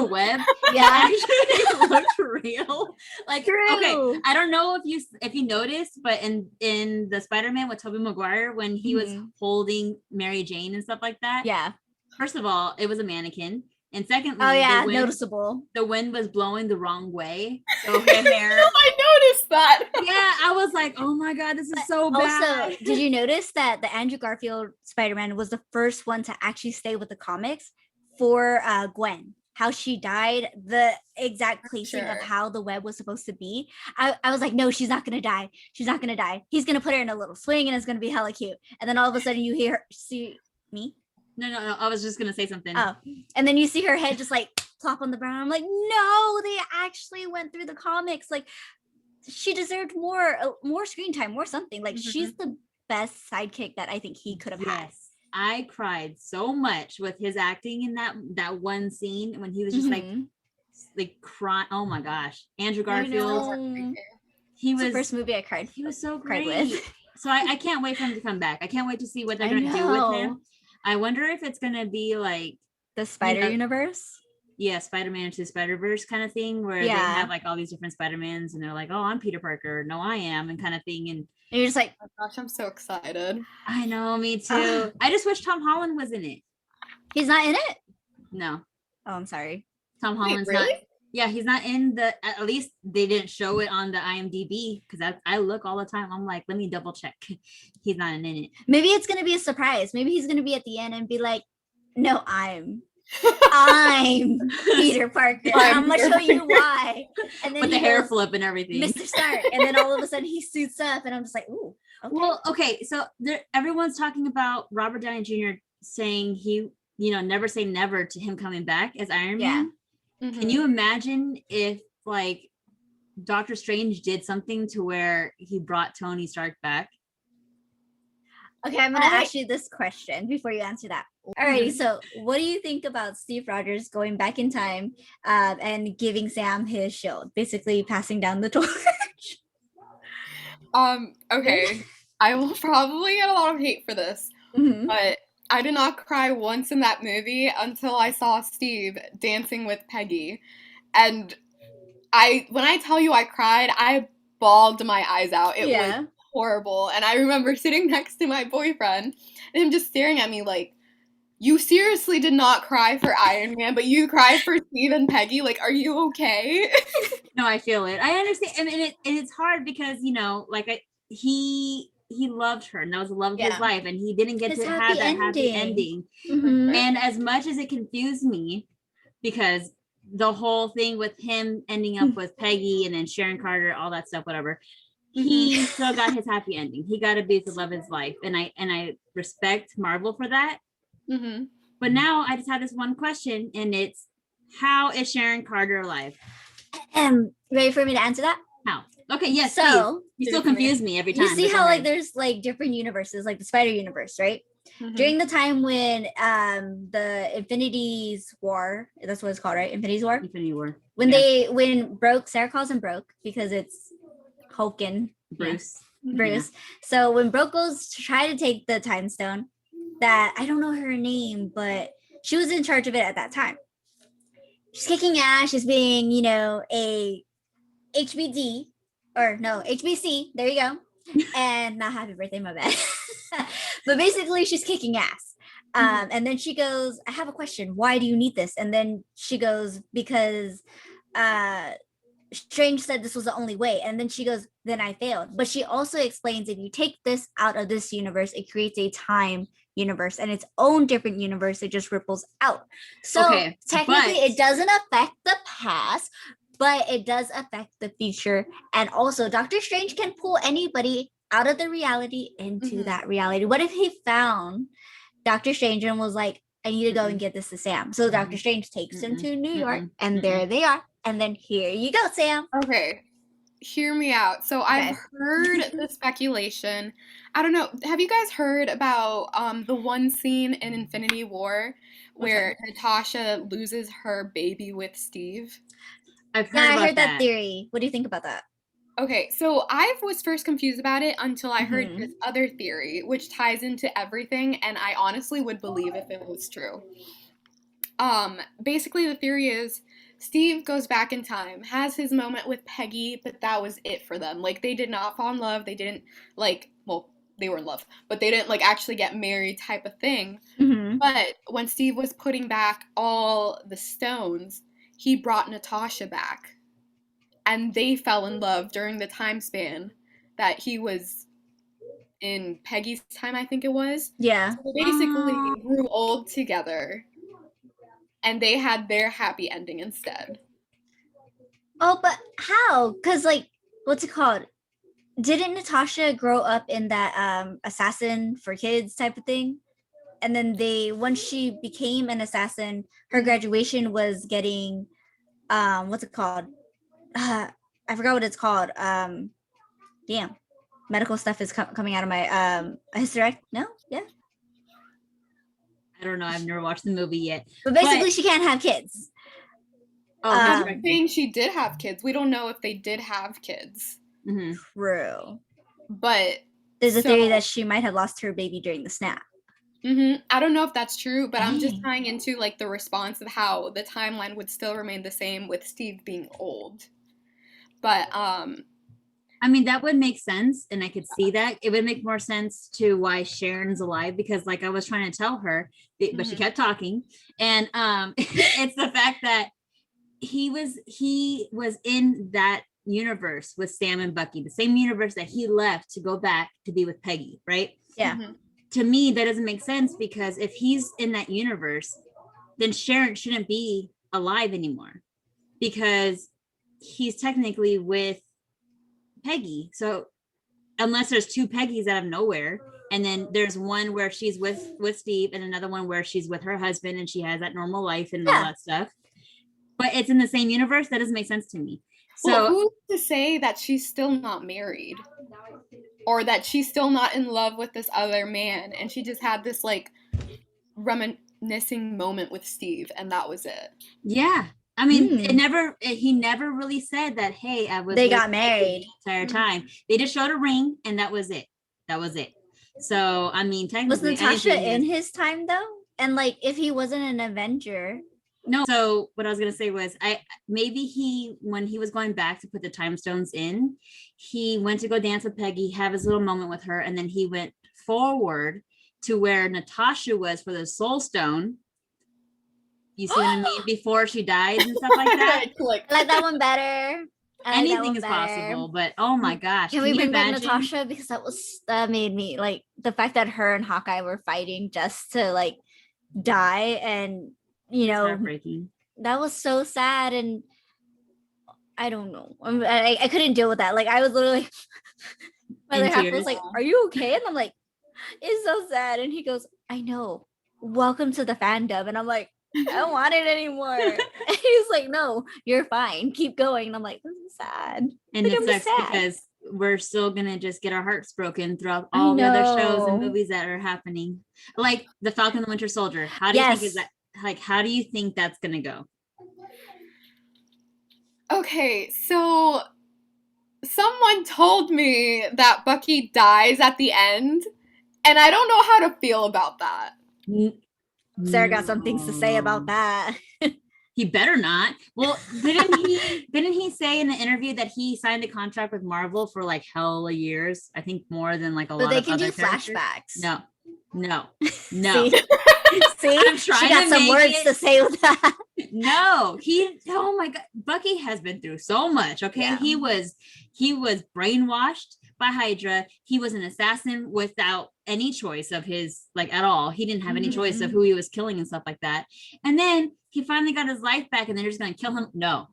web. Yeah, actually looked real. Like okay, I don't know if you noticed, but in the Spider-Man with Tobey Maguire when he was holding Mary Jane and stuff like that. Yeah. First of all, it was a mannequin. And secondly, noticeable. The wind was blowing the wrong way. So her hair. I noticed that. Yeah, I was like, oh my god, this is so bad. Also, did you notice that the Andrew Garfield Spider-Man was the first one to actually stay with the comics for Gwen? How she died, the exact placing of how the web was supposed to be. I was like, no, she's not gonna die. She's not gonna die. He's gonna put her in a little swing and it's gonna be hella cute. And then all of a sudden you see me. No. I was just gonna say something. Oh, and then you see her head just like plop on the ground. I'm like, no, they actually went through the comics. Like, she deserved more screen time, more something. Like, she's the best sidekick that I think he could have had. I cried so much with his acting in that one scene when he was just like crying. Oh my gosh, Andrew Garfield. He was the first movie I cried. He was so great. With. So I can't wait for him to come back. I can't wait to see what they're going to do with him. I wonder if it's going to be like the Spider Universe. Yeah, Spider-Man into the Spider-Verse kind of thing where they have like all these different Spider-Mans and they're like, oh, I'm Peter Parker. No, I am. And kind of thing. And you're just like, oh gosh, I'm so excited. I know, me too. I just wish Tom Holland was in it. He's not in it? No. Oh, I'm sorry. Tom Holland's not. Yeah, he's not in at least they didn't show it on the IMDb because I look all the time. I'm like, let me double check. He's not in it. Maybe it's going to be a surprise. Maybe he's going to be at the end and be like, no, I'm Peter Parker. I'm going to show you why. And then with the hair flip and everything. Mr. Stark. And then all of a sudden he suits up and I'm just like, ooh. Okay. Well, okay. So everyone's talking about Robert Downey Jr. saying he, never say never to him coming back as Iron Man. Can you imagine if like Doctor Strange did something to where he brought Tony Stark back? Okay, I'm going to ask you this question before you answer that. Alrighty, so what do you think about Steve Rogers going back in time and giving Sam his shield, basically passing down the torch? Okay, I will probably get a lot of hate for this, but I did not cry once in that movie until I saw Steve dancing with Peggy. And when I tell you I cried, I bawled my eyes out. It was horrible. And I remember sitting next to my boyfriend and him just staring at me like, you seriously did not cry for Iron Man, but you cried for Steve and Peggy? Like, are you okay? No, I feel it. I understand. And it's hard because, he loved her and that was the love of his life and he didn't get to have that happy ending. And as much as it confused me because the whole thing with him ending up with Peggy and then Sharon Carter, all that stuff, whatever, he still got his happy ending. He got to be the love of his life and I respect Marvel for that. But now I just have this one question and it's, how is Sharon Carter alive? Ready for me to answer that? How? Okay, yes, so please. You still confuse me every time. You see how there's like different universes, like the Spider Universe, right? During the time when the Infinity's War, that's what it's called, right? Infinity War. When Sarah calls him Broke because it's Hulk and Bruce. So when Broke goes to try to take the Time Stone, that I don't know her name, but she was in charge of it at that time. She's kicking ass. She's being, a HBC. There you go. And not happy birthday, my bad. But basically, she's kicking ass. And then she goes, I have a question. Why do you need this? And then she goes, because Strange said this was the only way. And then she goes, then I failed. But she also explains if you take this out of this universe, it creates a time universe and its own different universe. It just ripples out. So technically, it doesn't affect the past, but it does affect the future. And also, Doctor Strange can pull anybody out of the reality into that reality. What if he found Doctor Strange and was like, I need to go and get this to Sam. So Doctor Strange takes him to New York, and there they are. And then here you go, Sam. Okay, hear me out. So I've heard the speculation. I don't know. Have you guys heard about the one scene in Infinity War where Natasha loses her baby with Steve? I heard that theory. What do you think about that? Okay, so I was first confused about it until I heard this other theory, which ties into everything, and I honestly would believe if it was true. Basically, the theory is Steve goes back in time, has his moment with Peggy, but that was it for them. Like, they did not fall in love. They didn't, like, well, they were in love, but they didn't, like, actually get married type of thing. But when Steve was putting back all the stones, he brought Natasha back. And they fell in love during the time span that he was in Peggy's time, I think it was. Yeah. So they basically grew old together. And they had their happy ending instead. Oh, but how? Because, like, what's it called? Didn't Natasha grow up in that assassin for kids type of thing? And then once she became an assassin, her graduation was getting, what's it called? I forgot what it's called. Damn. Medical stuff is coming out of my hysterectomy. No? Yeah. I don't know. I've never watched the movie yet. But basically, she can't have kids. I'm saying she did have kids. We don't know if they did have kids. True. But there's a theory that she might have lost her baby during the snap. I don't know if that's true, but I'm just tying into, like, the response of how the timeline would still remain the same with Steve being old. But I mean, that would make sense, and I could see that. It would make more sense to why Sharon's alive, because, like, I was trying to tell her, but she kept talking, and it's the fact that he was in that universe with Sam and Bucky, the same universe that he left to go back to be with Peggy, right? Yeah. To me, that doesn't make sense, because if he's in that universe, then Sharon shouldn't be alive anymore, because he's technically with Peggy. So unless there's two Peggys out of nowhere, and then there's one where she's with Steve and another one where she's with her husband and she has that normal life and all that stuff, but it's in the same universe, that doesn't make sense to me. So who's to say that she's still not married, or that she's still not in love with this other man, and she just had this, like, reminiscing moment with Steve, and that was it? Yeah. I mean, he never really said that, hey, they got married the entire time. They just showed a ring, and that was it. So, I mean, technically, was Natasha in his time, though? And, like, if he wasn't an Avenger? No. So what I was going to say was, when he was going back to put the time stones in, he went to go dance with Peggy, have his little moment with her, and then he went forward to where Natasha was for the soul stone. You see what I mean? Before she died and stuff like that. I like that one better. Anything is possible, but oh my gosh. Can we bring back Natasha? Because that made me, like, the fact that her and Hawkeye were fighting just to, like, die, and, you know, heartbreaking. That was so sad, and I don't know. I couldn't deal with that. Like, I was literally, my other half was like, "Are you okay?" And I'm like, "It's so sad." And he goes, "I know. Welcome to the fandom." And I'm like, I don't want it anymore. And he's like, "No, you're fine. Keep going." And I'm like, "This is sad." And it sucks because we're still gonna just get our hearts broken throughout all the other shows and movies that are happening. Like the Falcon and the Winter Soldier. How do you think how do you think that's gonna go? Okay, so someone told me that Bucky dies at the end, and I don't know how to feel about that. Sarah got some things to say about that. He better not. Well, didn't he say in the interview that he signed a contract with Marvel for like hella years? I think more than like a lot they of can other do characters. flashbacks. No. See? I'm trying she got to some make words it- to say with that. No, oh my God. Bucky has been through so much. Okay. Yeah. He was brainwashed by Hydra. He was an assassin without any choice of his, like, at all. He didn't have any choice of who he was killing and stuff like that. And then he finally got his life back and they're just gonna kill him. No,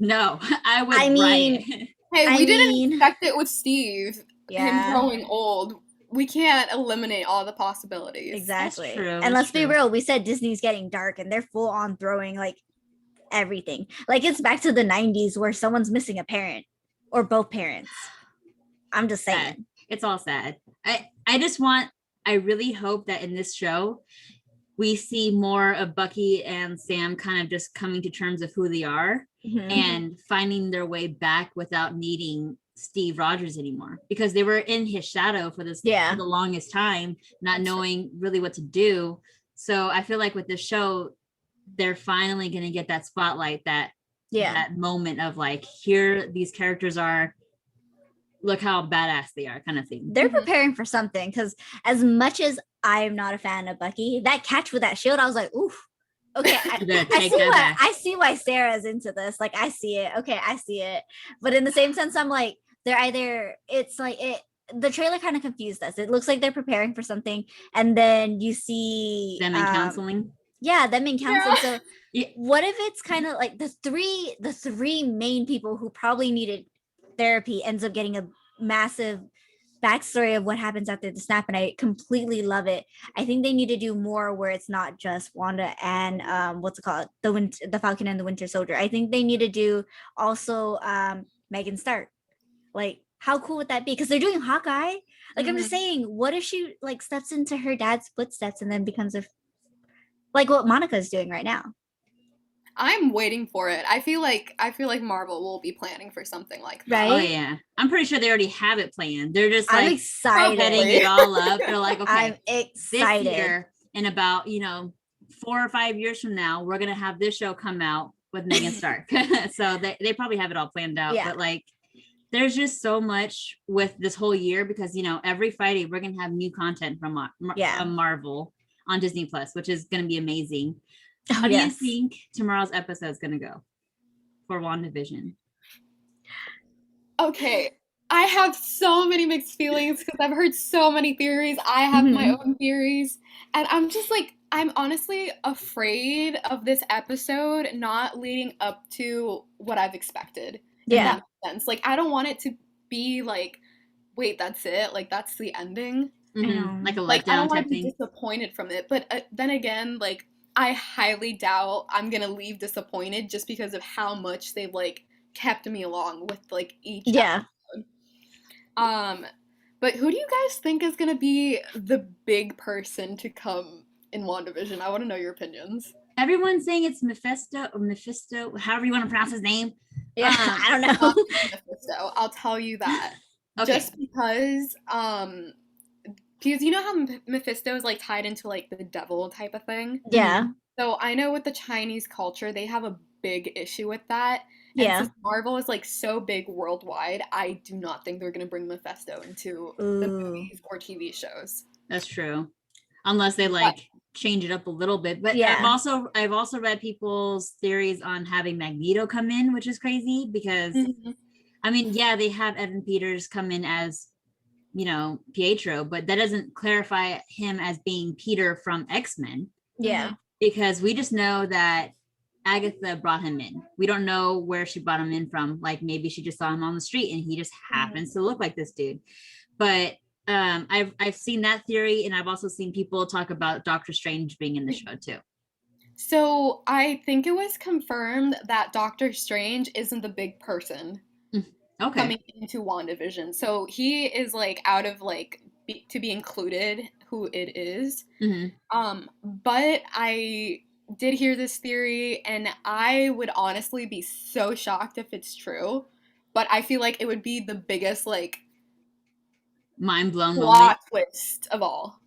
I would riot. Hey, we didn't expect it with Steve. Yeah. Him growing old. We can't eliminate all the possibilities. Exactly. That's true, and let's be real, we said Disney's getting dark and they're full on throwing like everything. Like it's back to the 90s where someone's missing a parent or both parents. I'm just saying. Sad. It's all sad. I really hope that in this show we see more of Bucky and Sam kind of just coming to terms of who they are and finding their way back without needing Steve Rogers anymore, because they were in his shadow for the longest time, not knowing really what to do. So I feel like with this show, they're finally going to get that spotlight, that moment of like, here these characters are, look how badass they are, kind of thing. They're preparing for something, because as much as I'm not a fan of Bucky, that catch with that shield, I was like, oof. Okay, I see why Sarah's into this. Like, I see it. Okay, I see it. But in the same sense, I'm like, the trailer kind of confused us. It looks like they're preparing for something, and then you see them in counseling. Yeah, them in counseling. So what if it's kind of like the three main people who probably needed therapy ends up getting a massive backstory of what happens after the snap, and I completely love it. I think they need to do more where it's not just Wanda and the Falcon and the Winter Soldier. I think they need to do also Megan Stark. Like, how cool would that be? Because they're doing Hawkeye. Like, I'm just saying, what if she like steps into her dad's footsteps and then becomes like what Monica's doing right now? I'm waiting for it. I feel like Marvel will be planning for something like that. Right? Oh yeah, I'm pretty sure they already have it planned. They're just like, I'm excited, setting it all up. They're like, okay, I'm excited. This year, in about 4 or 5 years from now, we're gonna have this show come out with Megan Stark. So they probably have it all planned out. But like, there's just so much with this whole year, because every Friday we're gonna have new content from Marvel on Disney Plus, which is gonna be amazing. How do you think tomorrow's episode is gonna go for Wandavision? Okay, I have so many mixed feelings because I've heard so many theories. I have my own theories, and I'm just like, I'm honestly afraid of this episode not leading up to what I've expected. Yeah. In that sense. Like, I don't want it to be like, wait, that's it? Like, that's the ending? Like a letdown like, I don't want type to be thing. disappointed from it. But then again, like, I highly doubt I'm gonna leave disappointed just because of how much they've like kept me along with like each episode. But who do you guys think is gonna be the big person to come in WandaVision? I want to know your opinions. Everyone's saying it's Mephisto, however you want to pronounce his name. I don't know. Mephisto, I'll tell you that. Okay. Just because you know how Mephisto is like tied into like the devil type of thing? Yeah. So I know with the Chinese culture, they have a big issue with that. And since Marvel is like so big worldwide, I do not think they're going to bring Mephisto into the movies or TV shows. That's true. Unless they change it up a little bit. But I've also read people's theories on having Magneto come in, which is crazy because I mean, they have Evan Peters come in as Pietro, but that doesn't clarify him as being Peter from X-Men. Yeah. Because we just know that Agatha brought him in. We don't know where she brought him in from. Like, maybe she just saw him on the street and he just happens to look like this dude. But I've seen that theory, and I've also seen people talk about Doctor Strange being in the show too. So I think it was confirmed that Doctor Strange isn't the big person coming into WandaVision. So he is like out of like to be included who it is. But I did hear this theory, and I would honestly be so shocked if it's true. But I feel like it would be the biggest like mind blown plot twist of all.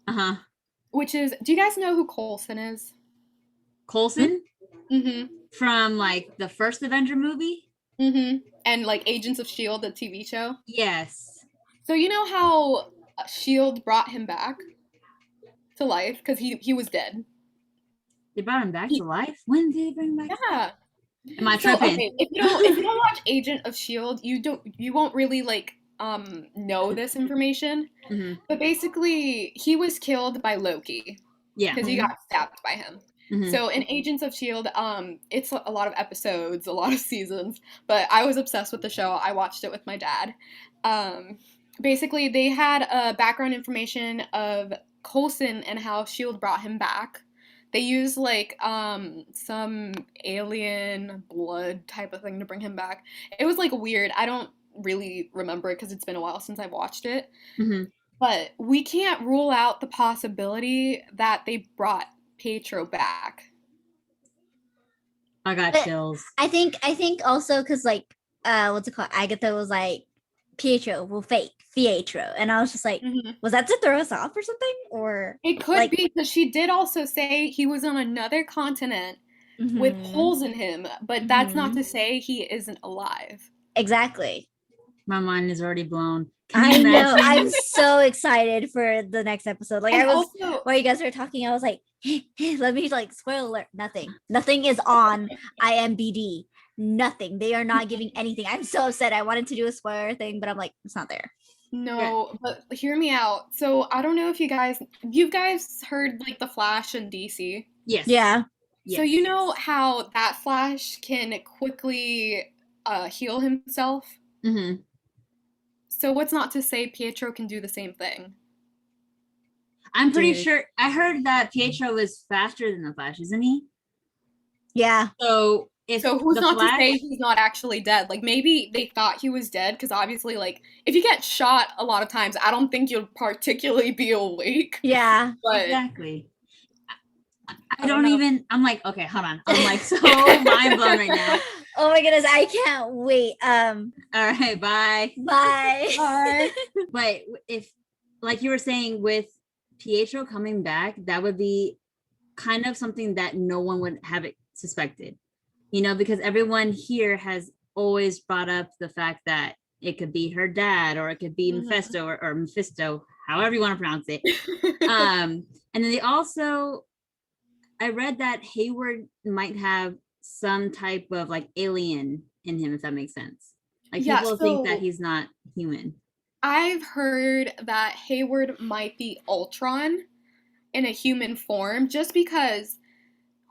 Which is, do you guys know who Coulson is? Coulson? from like the first Avenger movie. And like Agents of S.H.I.E.L.D., the TV show. Yes. So you know how S.H.I.E.L.D. brought him back to life because he was dead. They brought him back to life? When did they bring him back? Yeah. Am I tripping? Okay, if you don't watch Agent of S.H.I.E.L.D., you won't really like know this information. But basically he was killed by Loki. Yeah. Because he got stabbed by him. So in Agents of S.H.I.E.L.D., it's a lot of episodes, a lot of seasons, but I was obsessed with the show. I watched it with my dad. Basically, they had background information of Coulson and how S.H.I.E.L.D. brought him back. They used like some alien blood type of thing to bring him back. It was like weird. I don't really remember it because it's been a while since I've watched it. But we can't rule out the possibility that they brought Pietro back. I got chills. I think also because like what's it called? Agatha was like, Pietro will fake Pietro, and I was just like, was that to throw us off or something? Or it could be because she did also say he was on another continent with holes in him, but that's not to say he isn't alive. Exactly. My mind is already blown. I know. I'm so excited for the next episode. Like, and I was also, while you guys were talking, I was like, hey, let me like spoil alert. Nothing is on IMDb. Nothing. They are not giving anything. I'm so upset. I wanted to do a spoiler thing, but I'm like, it's not there. No, but hear me out. So I don't know if you guys heard like the Flash in DC. Yes. Yeah. So you know how that Flash can quickly heal himself? So what's not to say Pietro can do the same thing? I'm pretty sure I heard that Pietro is faster than the Flash, isn't he? Yeah. So who's not to say he's not actually dead? Like maybe they thought he was dead because obviously like if you get shot a lot of times, I don't think you'll particularly be awake. Yeah. But exactly. I don't even, I'm like, okay, hold on. I'm like so mind blown right now. Oh my goodness, I can't wait. All right, bye. Bye. But if, like you were saying, with Pietro coming back, that would be kind of something that no one would have suspected, you know, because everyone here has always brought up the fact that it could be her dad, or it could be Mephisto or Mephisto, however you want to pronounce it. And then they also, I read that Hayward might have some type of like alien in him, if that makes sense. Like people think that he's not human. I've heard that Hayward might be Ultron in a human form, just because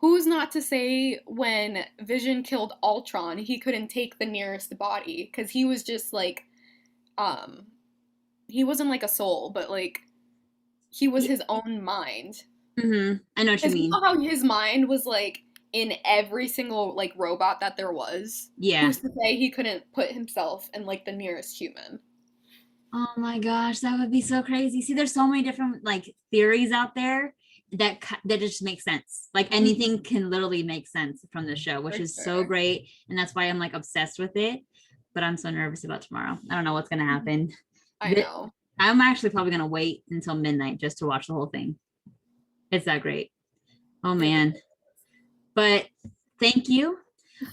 who's not to say when Vision killed Ultron, he couldn't take the nearest body, because he was just like, he wasn't like a soul, but like he was his own mind. I know what you mean. You know how his mind was like in every single like robot that there was? Yeah. Who's to say he couldn't put himself in like the nearest human? Oh my gosh, that would be so crazy. See, there's so many different like theories out there that just make sense. Like anything can literally make sense from the show, which is so great. And that's why I'm like obsessed with it. But I'm so nervous about tomorrow. I don't know what's gonna happen. I know. I'm actually probably gonna wait until midnight just to watch the whole thing. It's that great. Oh man. But thank you.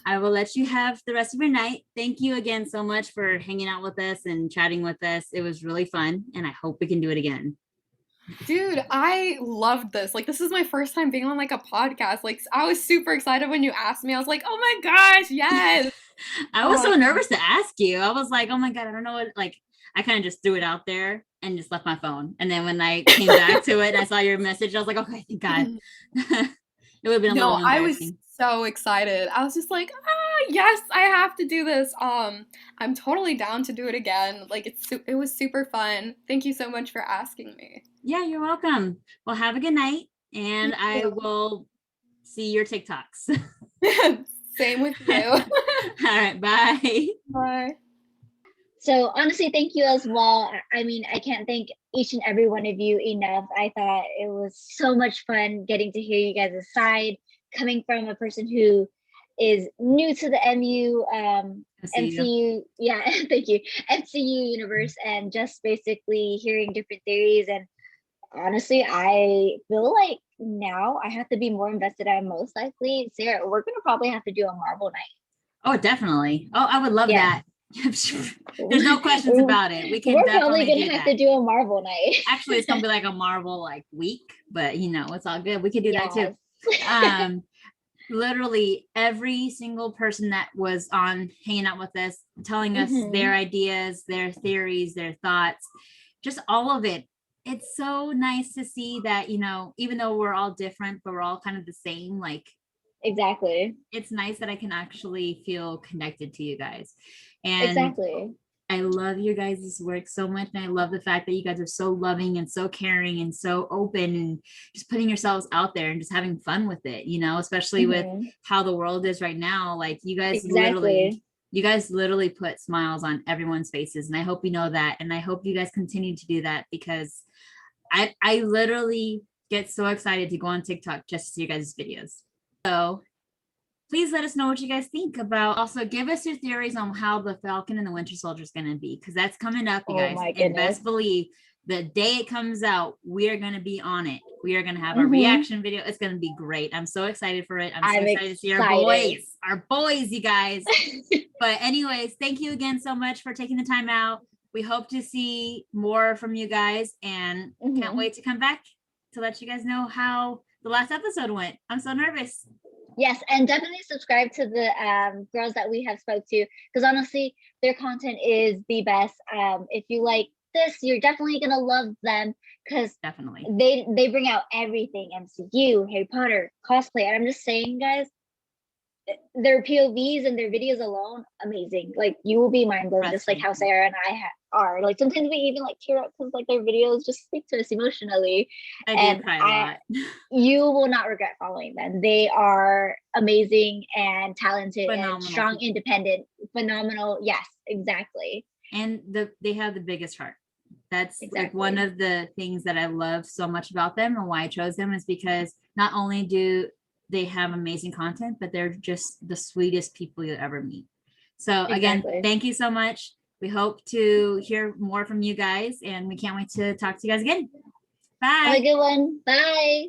I will let you have the rest of your night. Thank you again so much for hanging out with us and chatting with us. It was really fun, and I hope we can do it again. Dude, I loved this. Like, this is my first time being on like a podcast. Like, I was super excited when you asked me. I was like, oh my gosh, yes. I was so nervous to ask you. I was like, oh my God, I don't know what, like, I kind of just threw it out there and just left my phone. And then when I came back to it and I saw your message, I was like, okay, thank God. It would have been a little embarrassing. I was so excited. I was just like, yes, I have to do this. I'm totally down to do it again. Like it was super fun. Thank you so much for asking me. Yeah, you're welcome. Well, have a good night, and I will see your TikToks. Same with you. All right, bye. Bye. So honestly, thank you as well. I mean, I can't thank each and every one of you enough. I thought it was so much fun getting to hear you guys' side, coming from a person who is new to the MCU, yeah, thank you, MCU universe, and just basically hearing different theories. And honestly, I feel like now I have to be more invested. I'm most likely, Sarah, we're gonna probably have to do a Marvel night. Oh, definitely. Oh, I would love that. There's no questions about it. We can We're definitely probably gonna have to do a Marvel night. Actually, it's gonna be like a Marvel like week, but you know, it's all good. We could do that too. Literally every single person that was on hanging out with us, telling us their ideas, their theories, their thoughts, just all of it. It's so nice to see that, you know, even though we're all different, but we're all kind of the same, like exactly. It's nice that I can actually feel connected to you guys. And exactly. I love your guys' work so much. And I love the fact that you guys are so loving and so caring and so open and just putting yourselves out there and just having fun with it, you know, especially with how the world is right now. Like you guys literally put smiles on everyone's faces. And I hope you know that. And I hope you guys continue to do that, because I literally get so excited to go on TikTok just to see your guys' videos. So please let us know what you guys think about. Also, give us your theories on how the Falcon and the Winter Soldier is going to be, because that's coming up, you guys. And best believe the day it comes out, we are going to be on it. We are going to have a reaction video. It's going to be great. I'm so excited for it. I'm so excited to see our boys, you guys. But anyways, thank you again so much for taking the time out. We hope to see more from you guys, and can't wait to come back to let you guys know how the last episode went. I'm so nervous. Yes, and definitely subscribe to the girls that we have spoke to, because honestly, their content is the best. If you like this, you're definitely gonna love them, because definitely they bring out everything: MCU, Harry Potter, cosplay. And I'm just saying, guys, their POVs and their videos alone, amazing. Like you will be mind blown, just like how Sarah and I are. Like sometimes we even like tear up because like their videos just speak to us emotionally. I do cry a lot. You will not regret following them. They are amazing and talented and strong, independent, phenomenal. Yes, exactly. And they have the biggest heart. That's like one of the things that I love so much about them, and why I chose them is because not only do they have amazing content, but they're just the sweetest people you'll ever meet. So again, thank you so much. We hope to hear more from you guys, and we can't wait to talk to you guys again. Bye. Have a good one. Bye.